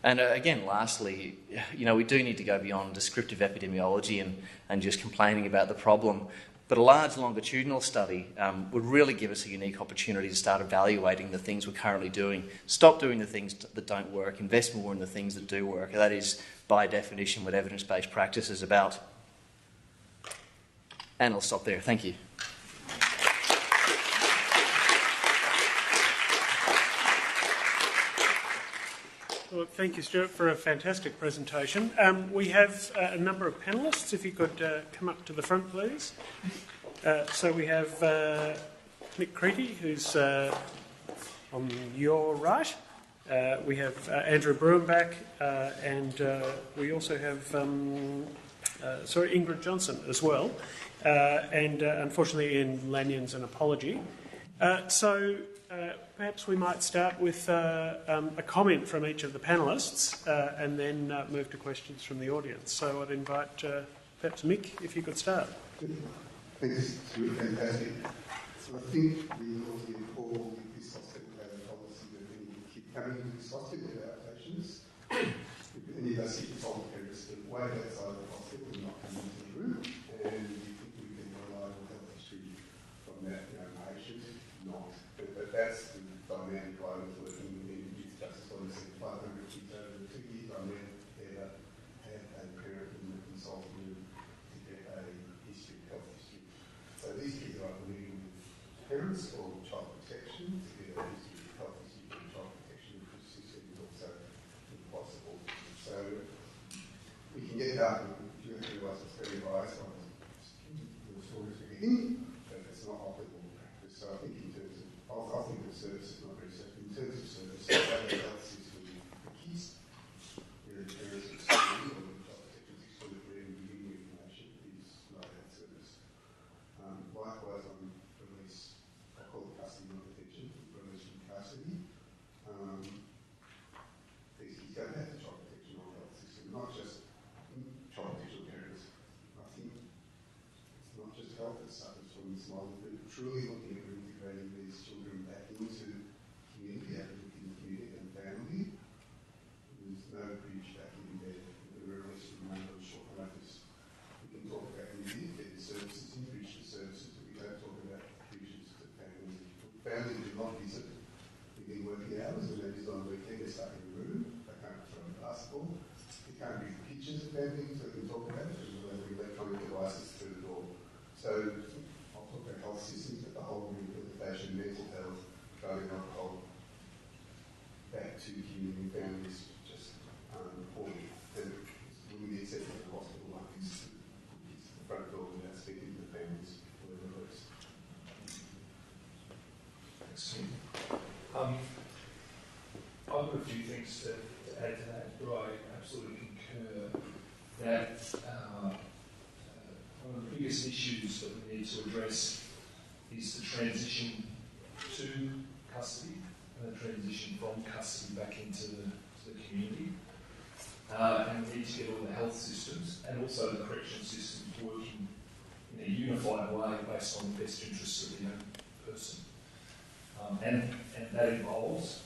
And again, lastly, we do need to go beyond descriptive epidemiology and just complaining about the problem. But a large longitudinal study would really give us a unique opportunity to start evaluating the things we're currently doing, stop doing the things that don't work, invest more in the things that do work. That is, by definition, what evidence-based practice is about. And I'll stop there. Thank you. Well, thank you, Stuart, for a fantastic presentation. We have a number of panellists. If you could come up to the front, please. So we have Nick Creety, who's on your right. We have Andrew Bruenbach, and we also have Ingrid Johnson as well. And unfortunately, Ian Lanyon's an apology. Perhaps we might start with a comment from each of the panellists and then move to questions from the audience. So I'd invite perhaps Mick, if you could start. Thanks, Stuart. Fantastic. So I think we all recall this hospital had a policy that when you keep coming to this hospital with our patients, if any of us get told carers to wait outside the hospital and not come into the room, and we think we can rely on health history from that patient, not. But that's the dynamic around if I was working in youth justice, I would say 500 kids over 2 years. I never ever had a parent in the consulting room to get a history, health history. So these kids are either living with parents or child protection to get a history, health history from child protection, which is also impossible. So we can get that, if you realise it's very biased on the stories we're getting, but it's not optimal practice. So I think in terms of, I think the service is not very certain. In terms of service, the health system for kids, where the parents are excluded or the child protection is excluded for even giving you information, is not that service. Likewise, on release, I call it custody non-detention, release from custody. These don't have the child protection or health system, not just child protection parents. I think it's not just health that suffers from this model, but truly looking at integrating these children back into community, within community and family. There's no bridge back in there. The release from under short notice. We can talk about community, get the services, bridge the services, but we don't talk about bridges to families. Families do not visit within working hours, and they visit on the weekend, they're stuck in a room, they can't throw a basketball. You can't bring pictures of families that we can talk about, because we'll have electronic devices through the door. So I'll talk about health systems, but the whole rehabilitation, mental health, drug and alcohol, back to community families, just important. And with the exception of the hospital, like it's the front door without speaking to the families, whatever it is. Thanks, Tim. I've got a few things to add to that, but I absolutely concur that one of the biggest issues that we need to address is the transition to custody and the transition from custody back into the community. And we need to get all the health systems and also the correction systems working in a unified way based on the best interests of the young person. And that involves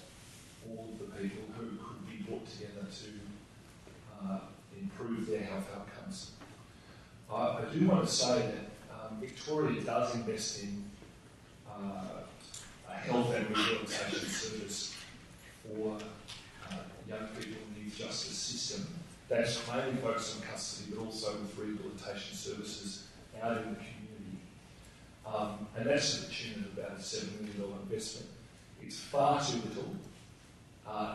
all of the people who could be brought together to improve their health outcomes. I do want to say that Victoria does invest in a health and rehabilitation service for young people in the youth justice system that's mainly focused on custody, but also with rehabilitation services out in the community. And that's to the tune of about a $7 million investment. It's far too little,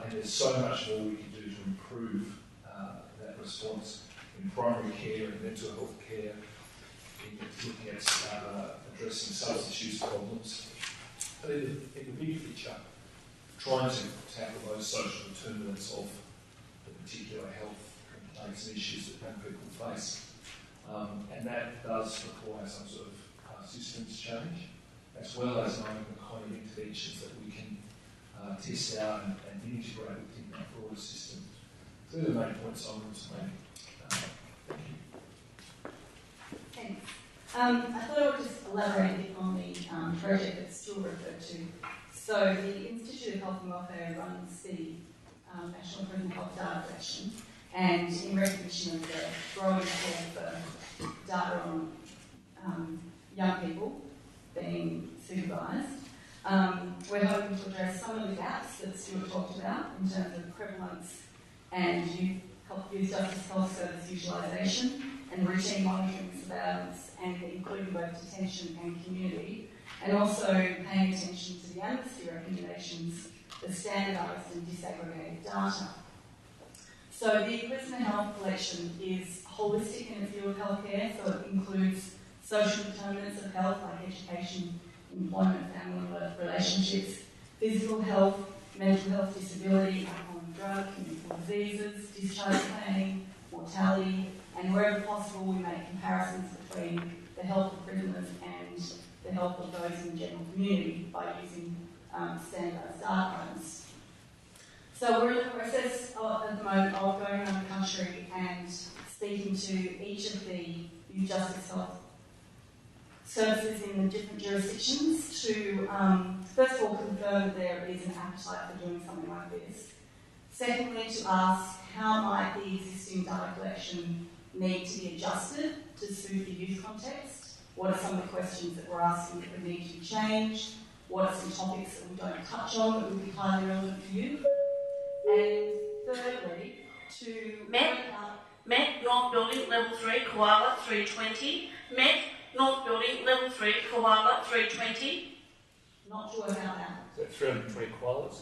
and there's so much more we can do to improve that response in primary care and mental health care, in looking at addressing substance use problems. But in the big picture, trying to tackle those social determinants of the particular health complaints and issues that young people face. And that does require some sort of systems change, as well as knowing the kind of interventions that we can test out and integrate within that broader system. So they're the main points I wanted to make. Thank you. Thanks. I thought I would just elaborate a bit on the project that Stuart referred to. So the Institute of Health and Welfare runs the National Prison Health Data Collection, and in recognition of the growing call for data on young people being supervised, we're hoping to address some of the gaps that Stuart talked about in terms of prevalence and youth justice health service utilisation and routine monitoring, surveillance, and including both detention and community, and also paying attention to the amnesty recommendations for standardised and disaggregated data. So the prisoner health collection is holistic in its view of healthcare, so it includes social determinants of health like education, employment, family and work relationships, physical health, mental health, disability, alcohol and drug, communicable diseases, discharge planning, mortality, and wherever possible we make comparisons between the health of prisoners and the health of those in the general community by using standardised data items. So we're in the process at the moment of going around the country and speaking to each of the youth justice health services in the different jurisdictions to, first of all, confirm that there is an appetite for doing something like this. Secondly, to ask how might the existing data collection need to be adjusted to suit the youth context? What are some of the questions that we're asking that would need to be changed? what are some topics that we don't touch on that would be highly relevant for you. And thirdly, to Met North Building Level 3 Koala 320. Met North Building Level 3 Koala 320. Not to work out that. So 320 koalas.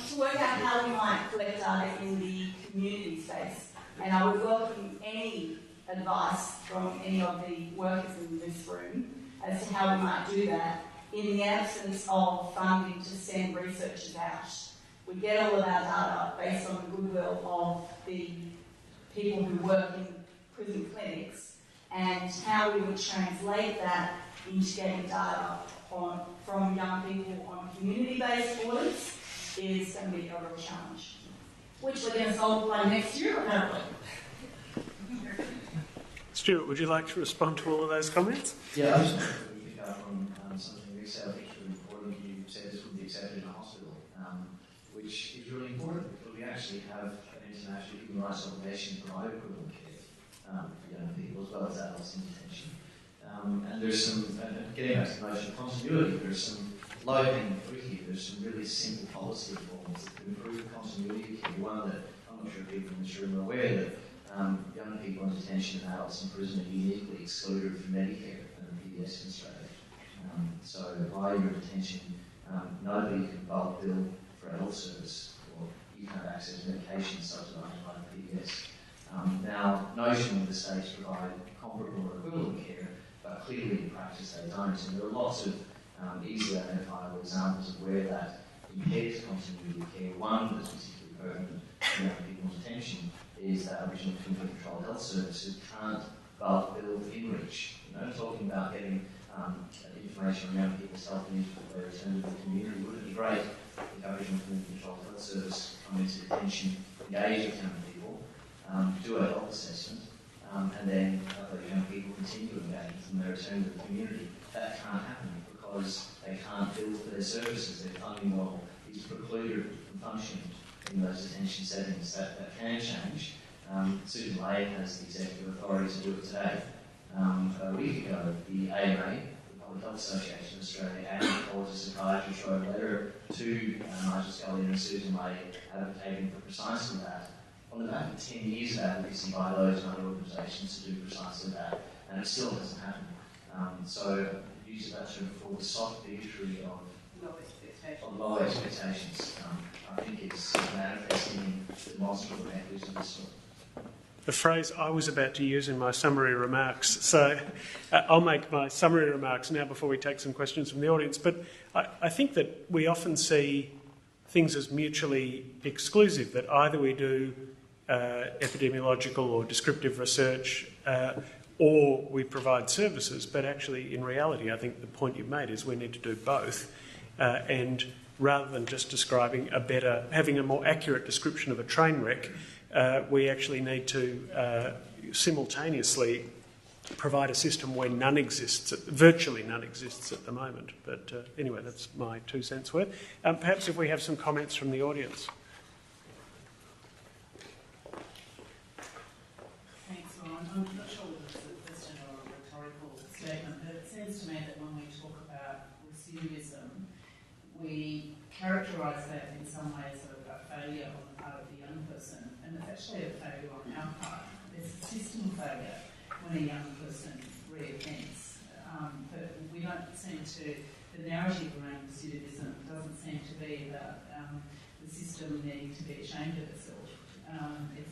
To work out how we might collect data in the community space. And I would welcome any advice from any of the workers in this room as to how we might do that in the absence of funding to send researchers out. We get all of our data based on the goodwill of the people who work in prison clinics, and how we would translate that into getting data from young people on community-based audits is going to be a real challenge, which we're going to solve by next year, apparently. Stuart, would you like to respond to all of those comments? Yeah, I just want to pick up on something Rick said. I think it's really important. You said this would be accepted in a hospital, which is really important because we actually have an international human rights obligation to provide equivalent care for young people as well as adults in detention. And there's some, getting back to the notion of continuity, there's some low-hanging fruit here. There's some really simple policy reforms that could improve continuity of care. One that I'm not sure people in this room are aware that young people in detention and adults in prison are uniquely excluded from Medicare and the PBS in Australia. So while you're in detention, nobody can bulk bill for a health service, or you can't access medication subsidised by the PBS. Now, notionally the states provide comparable or equivalent care, but clearly in practice they don't. And there are lots of easily identifiable examples of where that impairs continuity of care. One that's particularly pertinent for young people in detention is that Aboriginal Community Controlled Health Services can't bulk bill in reach. Talking about getting information on young people's health needs before they return to the community. Wouldn't it be great if Aboriginal Community Controlled Health Service come into detention, engage with young people, do a health assessment, and then those young people continue engaging from their return to the community? That can't happen because they can't bill for their services. Their funding model is precluded from functioning in those detention settings. That can change. Susan Lay has the executive authority to do it today. A week ago, the AMA, the Public Health Association of Australia, and the College of Psychiatry wrote a letter to Nigel Scullion and Susan Lay advocating for precisely that. On the back of 10 years of advocacy by those and other organisations to do precisely that, and it still hasn't happened. So use that term for the soft bigotry of low expectations. I think it's manifesting in demonstrable equities of this sort. The phrase I was about to use in my summary remarks. So I'll make my summary remarks now before we take some questions from the audience. But I think that we often see things as mutually exclusive, that either we do epidemiological or descriptive research or we provide services. But actually, in reality, I think the point you've made is we need to do both. And rather than just describing having a more accurate description of a train wreck, we actually need to simultaneously provide a system where none exists, virtually none exists at the moment. But anyway, that's my 2 cents worth. Perhaps if we have some comments from the audience. Thanks, Ron. I'm not sure whether it's a question or a rhetorical statement, but it seems to me that when we talk about recidivism, we characterise that in some ways of a failure on the part of the young person, and it's actually a failure on our part. There's a system failure when a young person reoffends, but we don't seem to, the narrative around recidivism doesn't seem to be about the system needing to be ashamed of itself.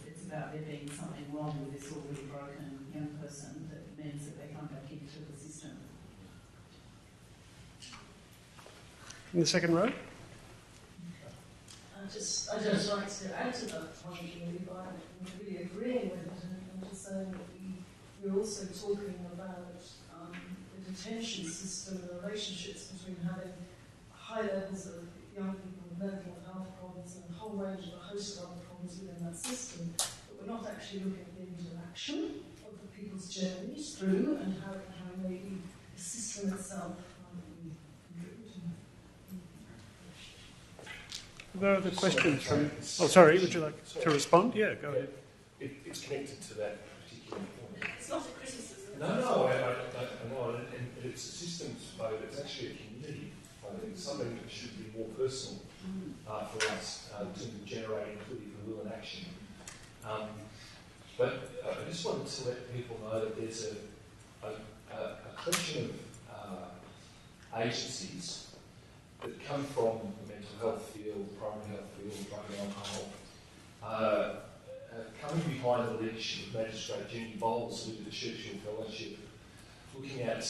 It's about there being something wrong with this already broken young person that means that they come back into the system. In the second row. I'd just like to add to that point really by really agreeing with it and just saying that we're also talking about the detention system and the relationships between having high levels of young people with mental health problems and a whole range of a host of other problems within that system, but we're not actually looking at the interaction of the people's journeys through and how maybe the system itself There are the questions from... Oh, sorry, would you like to respond? Yeah, go ahead. It's connected to that particular point. It's not a criticism, No, I know, and it's a systems vote. It's actually a community vote. It's something that should be more personal for us in terms of generating political will and action. But I just wanted to let people know that there's a collection of agencies that come from the mental health field, primary health field, drug and alcohol, coming behind the leadership of Magistrate Jenny Bowles with the Churchill Fellowship, looking at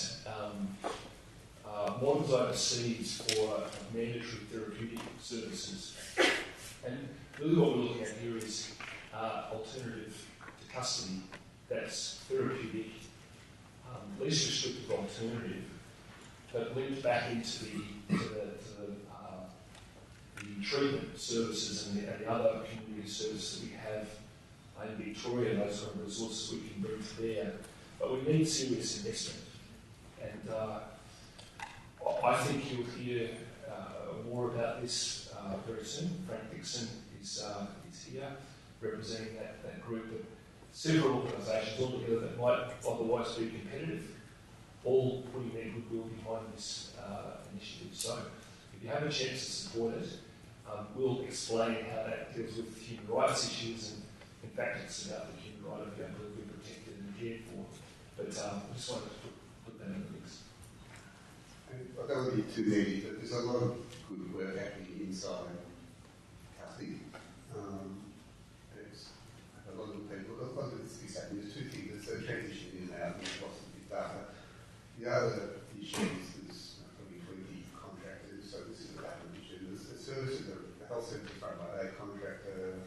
models overseas for mandatory therapeutic services. And really what we're looking at here is alternative to custody that's therapeutic, least restrictive alternative, but linked back into the treatment services and the other community services that we have in Victoria, those kind of resources we can bring to bear. But we need serious investment. And I think you'll hear more about this very soon. Frank Dixon is here representing that group of several organisations all together that might otherwise be competitive, all putting their goodwill behind this initiative. So if you have a chance to support it, we'll explain how that deals with human rights issues, and in fact it's about the human right of being able to be protected and cared for. But I just wanted to put that in the mix. I don't want to be too negative, but there's a lot of good work happening inside custody. There's a lot of people, a lot of this is happening. There's two things. There's a transition in and out, and there's lots of big data. The other issue is there's probably 20 contractors, so this is a different issue. There's the services, the health services run by a contractor,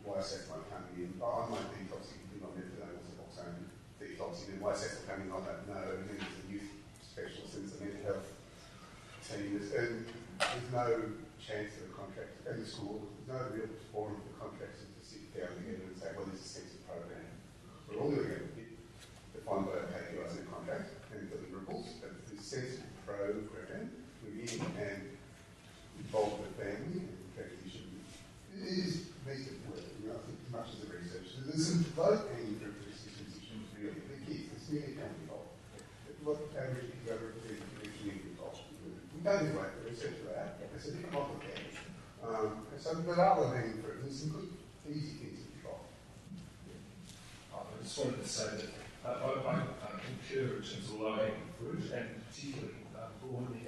YSF might come in. I might be toxic, if not methadone, it's a boxone detoxing, and YSF will come in, I don't know, and then there's a youth specialist and the mental health team. There's no chance for the contractor to go to school. There's no real forum for contractors to sit down together and say, well, there's a sensitive program. We're all going to get defined by our KPIs in the contract and deliverables, but this sensitive program, we're in and involve the family and transition. It needs to work, I think, as much as the research. There's some low-hanging fruit for systems issues, really. The kids, it's nearly can't be involved. What average kids are community involved? We don't need the research for that. It's a different model of damage. So there are low-hanging fruit. There's some good, easy things to control. I just wanted to say that I concur in terms of low-hanging fruit, and particularly broadening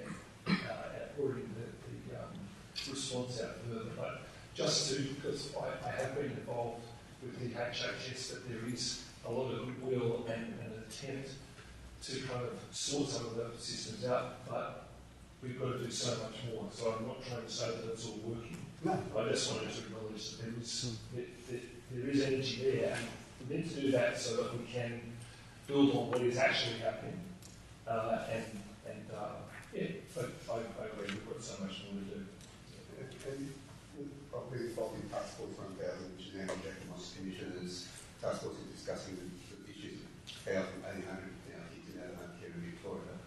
the response out further. But just because I have been involved with the HHS, that there is a lot of goodwill and an attempt to kind of sort some of the systems out, but we've got to do so much more. So I'm not trying to say that it's all working. No. I just wanted to acknowledge that there is energy there, and we need to do that so that we can build on what is actually happening. But I agree, we've got so much more to do. And probably involved in Task Force 1000, which is now Jack Moss Commissioner's task force is discussing the issues of 1,800 kids in out-of-home care in Victoria.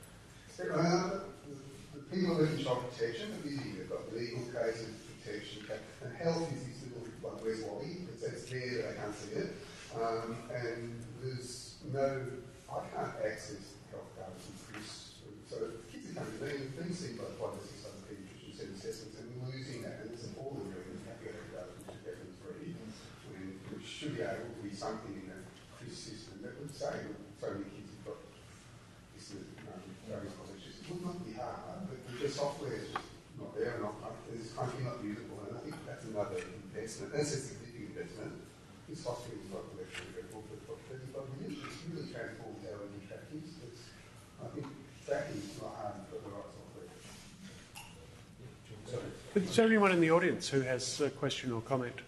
The people are looking child protection are busy. They've got legal cases, protection, and health is this little like where's Wally? It's there, but I can't see it. And there's no, I can't access health data from Chris. So kids are coming to me and being seen by 5 or 6 other pediatricians and assessments, and we're losing that. And it's an all the reason we have to get data from 2003, when we should be able to be something in that Chris system that would say so many kids have got this various conditions. It would not be hard, but the software is just not there, and it's kind of not usable. And I think that's another investment. That's a significant investment. This hospital is not the electrical record for 35 million. It's really transformed how we track kids. I think tracking is not hard for the right software. Is there anyone in the audience who has a question or comment?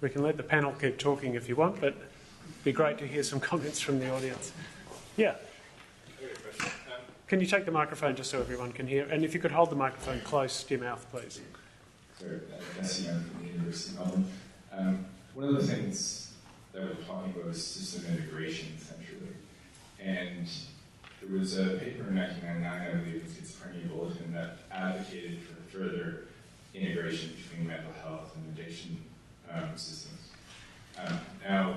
We can let the panel keep talking if you want, but it'd be great to hear some comments from the audience. Yeah. Can you take the microphone just so everyone can hear? And if you could hold the microphone close to your mouth, please. Sorry, Jesse from the University of Melbourne. One of the things that we're talking about is system integration, essentially. And there was a paper in 1999, I believe, in Schizophrenia Bulletin that advocated for further integration between mental health and addiction systems. Now,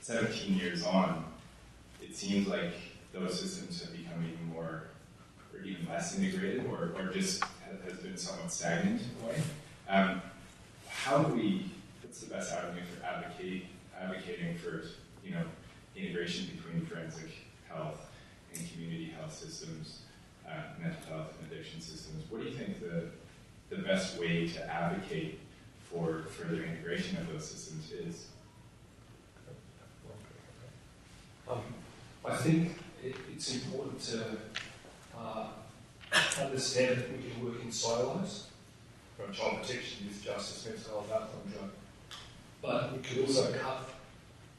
17 years on, it seems like those systems have become even more, or even less integrated, or just has been somewhat stagnant in a way. How do we, what's the best avenue for advocating for, integration between forensic health and community health systems, mental health and addiction systems? What do you think the best way to advocate for further integration of those systems is? I think it's important to understand that we can work in silos, from child protection, youth justice, mental health, outcome drug. But we could also cut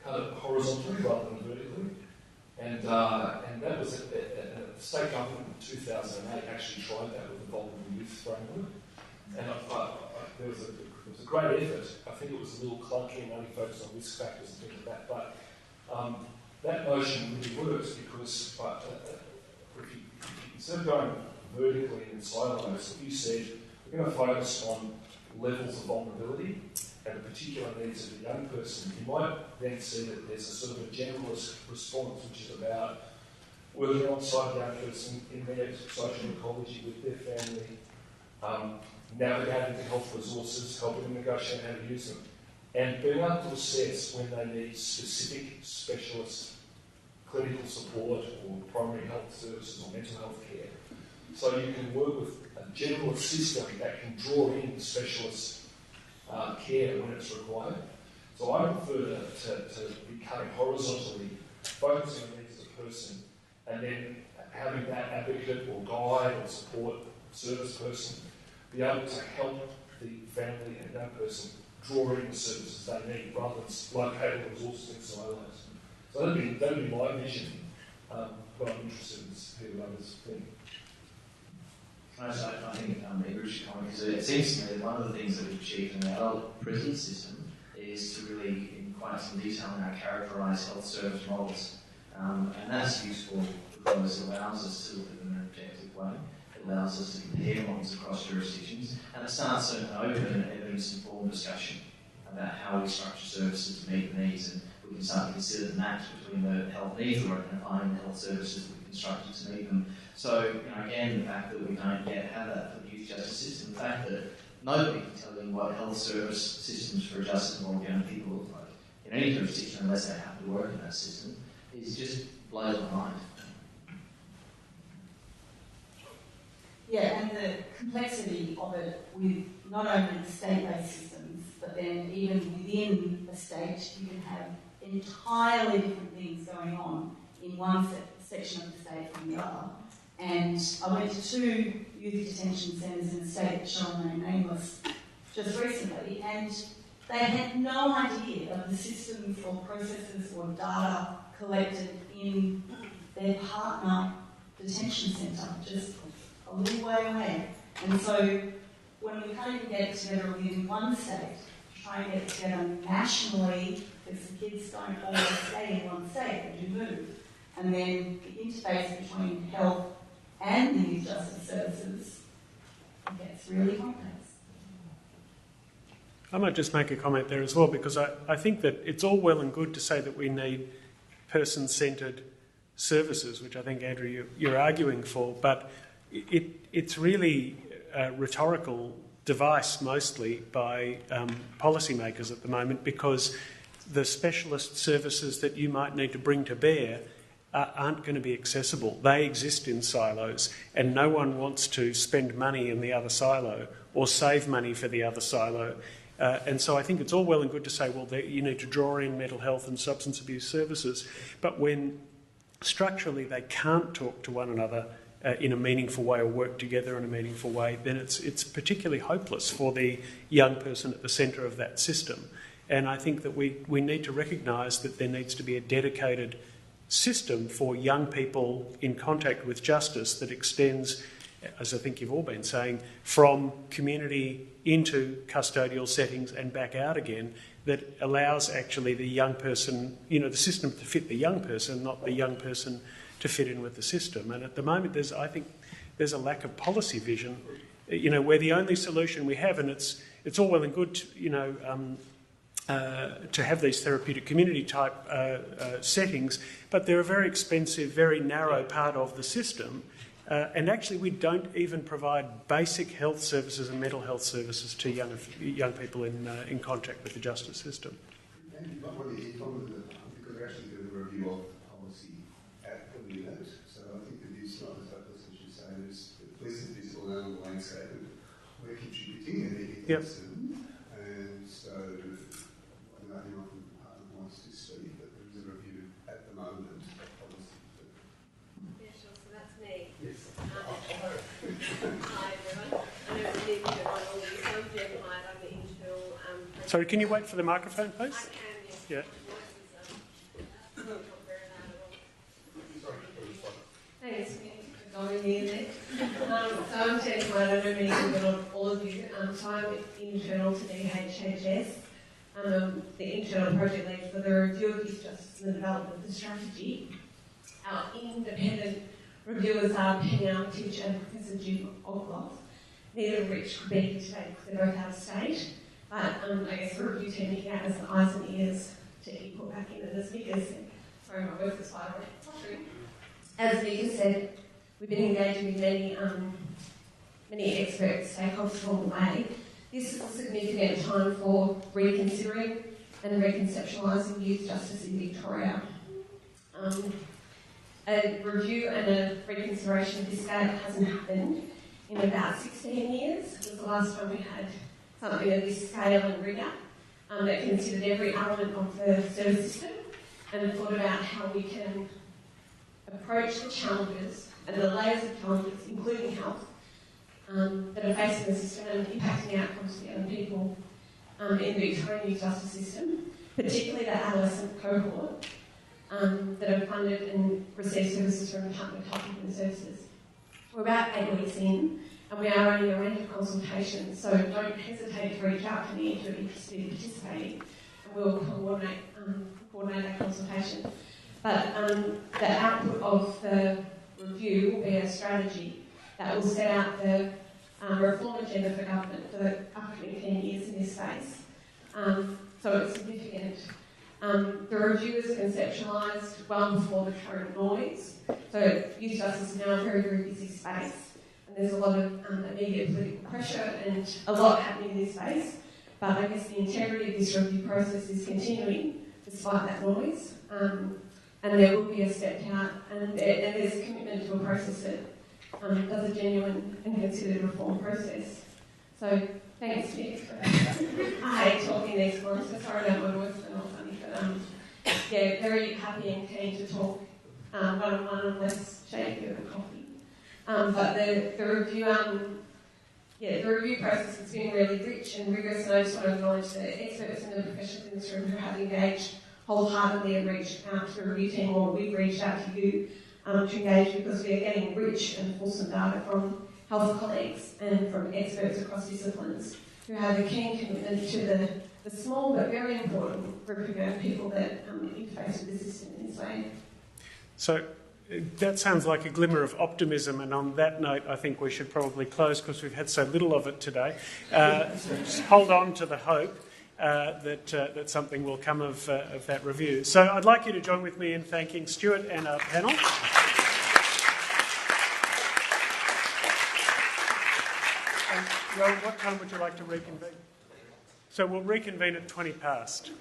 it horizontally rather than vertically. And that was at the state government in 2008 actually tried that with the Vulnerable Youth Framework. And there was a great effort. I think it was a little clunky and only focused on risk factors and things like that. But that motion really works because instead of going vertically in silos, you said we're going to focus on levels of vulnerability and the particular needs of a young person. You might then see that there's a sort of a generalist response, which is about working alongside a young person in their social ecology with their family, navigating the health resources, helping them negotiate how to use them, and being able to assess when they need specific specialist clinical support or primary health services or mental health care. So you can work with a generalist system that can draw in specialist care when it's required. So I prefer to be cutting horizontally, focusing on the needs of the person, and then having that advocate or guide or support service person be able to help the family and young person draw in the services they need rather than locating resources in silos. So that'd be my vision, but I'm interested in hearing others think. I think Ingrid's comment, because it seems to me that one of the things that we've achieved in our prison system is to really, in quite some detail now, characterise health service models. And that's useful because it allows us to look at them in an objective way. It allows us to compare models across jurisdictions, and it starts an open and evidence-informed discussion about how we structure services to meet the needs, and we can start to consider the match between the health needs we're identifying and the health services that we constructed to meet them. So, again, the fact that we don't yet have that for the youth justice system, the fact that nobody can tell you what health service systems for justice-involved young people look like in any jurisdiction unless they happen to work in that system, is just blows my mind. Yeah, and the complexity of it with not only the state-based systems, but then even within a state, you can have entirely different things going on in one section of the state from the other. And I went to 2 youth detention centres in the state that shall remain nameless just recently, and they had no idea of the systems or processes or data collected in their partner detention centre, just a little way away. And so when we can't even get together within one state, to try and get together nationally, because the kids don't always stay in one state, they do move. And then the interface between health and the youth justice services gets really complex. I might just make a comment there as well, because I think that it's all well and good to say that we need person-centred services, which I think, Andrew, you're arguing for, but it's really a rhetorical device mostly by policymakers at the moment, because the specialist services that you might need to bring to bear aren't going to be accessible. They exist in silos, and no one wants to spend money in the other silo or save money for the other silo. And so I think it's all well and good to say, well, you need to draw in mental health and substance abuse services, but when structurally they can't talk to one another in a meaningful way or work together in a meaningful way, then it's particularly hopeless for the young person at the centre of that system. And I think that we need to recognise that there needs to be a dedicated system for young people in contact with justice that extends, as I think you've all been saying, from community into custodial settings and back out again, that allows actually the young person, the system to fit the young person, not the young person to fit in with the system. And at the moment, I think there's a lack of policy vision, where the only solution we have, and it's all well and good, to have these therapeutic community type settings, but they're a very expensive, very narrow part of the system. And actually, we don't even provide basic health services and mental health services to young people in contact with the justice system. And you might want to hear from them because we're actually doing a review of policy at the unit. So I think that it's not as hopeless as you say. There's at least a visible now on the landscape, and we're contributing and anything soon. And so I don't know if anyone from the department wants to speak, but there is a review at the moment of policy. Yeah, sure. So that's me. Yes. Hi everyone. I know it's new to on all of you, so I'm Jen Hyde. I'm the internal. Sorry, can you wait for the microphone, please? I can, yes. Yeah. Thanks for going in there. So I'm Jen Hyde. I know many of all of you. So I'm internal to DHHS. The internal project lead for the review of youth justice and the development of the strategy. Our independent reviewers are Penny Armitage and Professor Jim Ogloff. Neither of which could be here today because they're both out of state. But I guess the review team looking out as the eyes and ears to put back in. And as Mika said, sorry, my voice is fluttering. As Mika said, we've been engaging with many experts, stakeholders along the way. This is a significant time for reconsidering and reconceptualising youth justice in Victoria. A review and a reconsideration of this scale hasn't happened in about 16 years. It was the last time we had something of this scale and rigour that considered every element of the service system and thought about how we can approach the challenges and the layers of challenges, including health, that are facing the system and impacting outcomes for young people in the Victorian youth justice system, particularly the adolescent cohort that are funded and receive services from the Department of Health and Human Services. We're about 8 weeks in, and we are running a range of consultations, so don't hesitate to reach out to me if you're interested in participating, and we'll coordinate that consultation. But the output of the review will be a strategy that will set out the reform agenda for government for the upcoming 10 years in this space. So it's significant. The review is conceptualised well before the current noise. So youth justice is now a very, very busy space. And there's a lot of immediate political pressure and a lot happening in this space. But I guess the integrity of this review process is continuing despite that noise. And there will be a step out, and there's a commitment to a process that does a genuine and considered reform process. So thanks, Nick. I hate talking these mornings, so sorry about my voice and all funny, but yeah, very happy and keen to talk one-on-one unless shake you with coffee. But the review, the review process has been really rich and rigorous, and I just want to acknowledge the experts and the professionals in this room who have engaged wholeheartedly and reached out to the review team, or we've reached out to you to engage because we are getting rich and fulsome data from health colleagues and from experts across disciplines who have a keen commitment to the small but very important group of young people that interface with the system in this way. So that sounds like a glimmer of optimism, and on that note I think we should probably close because we've had so little of it today. Just hold on to the hope that something will come of that review. So I'd like you to join with me in thanking Stuart and our panel. And Rowan, what time would you like to reconvene? So we'll reconvene at 20 past.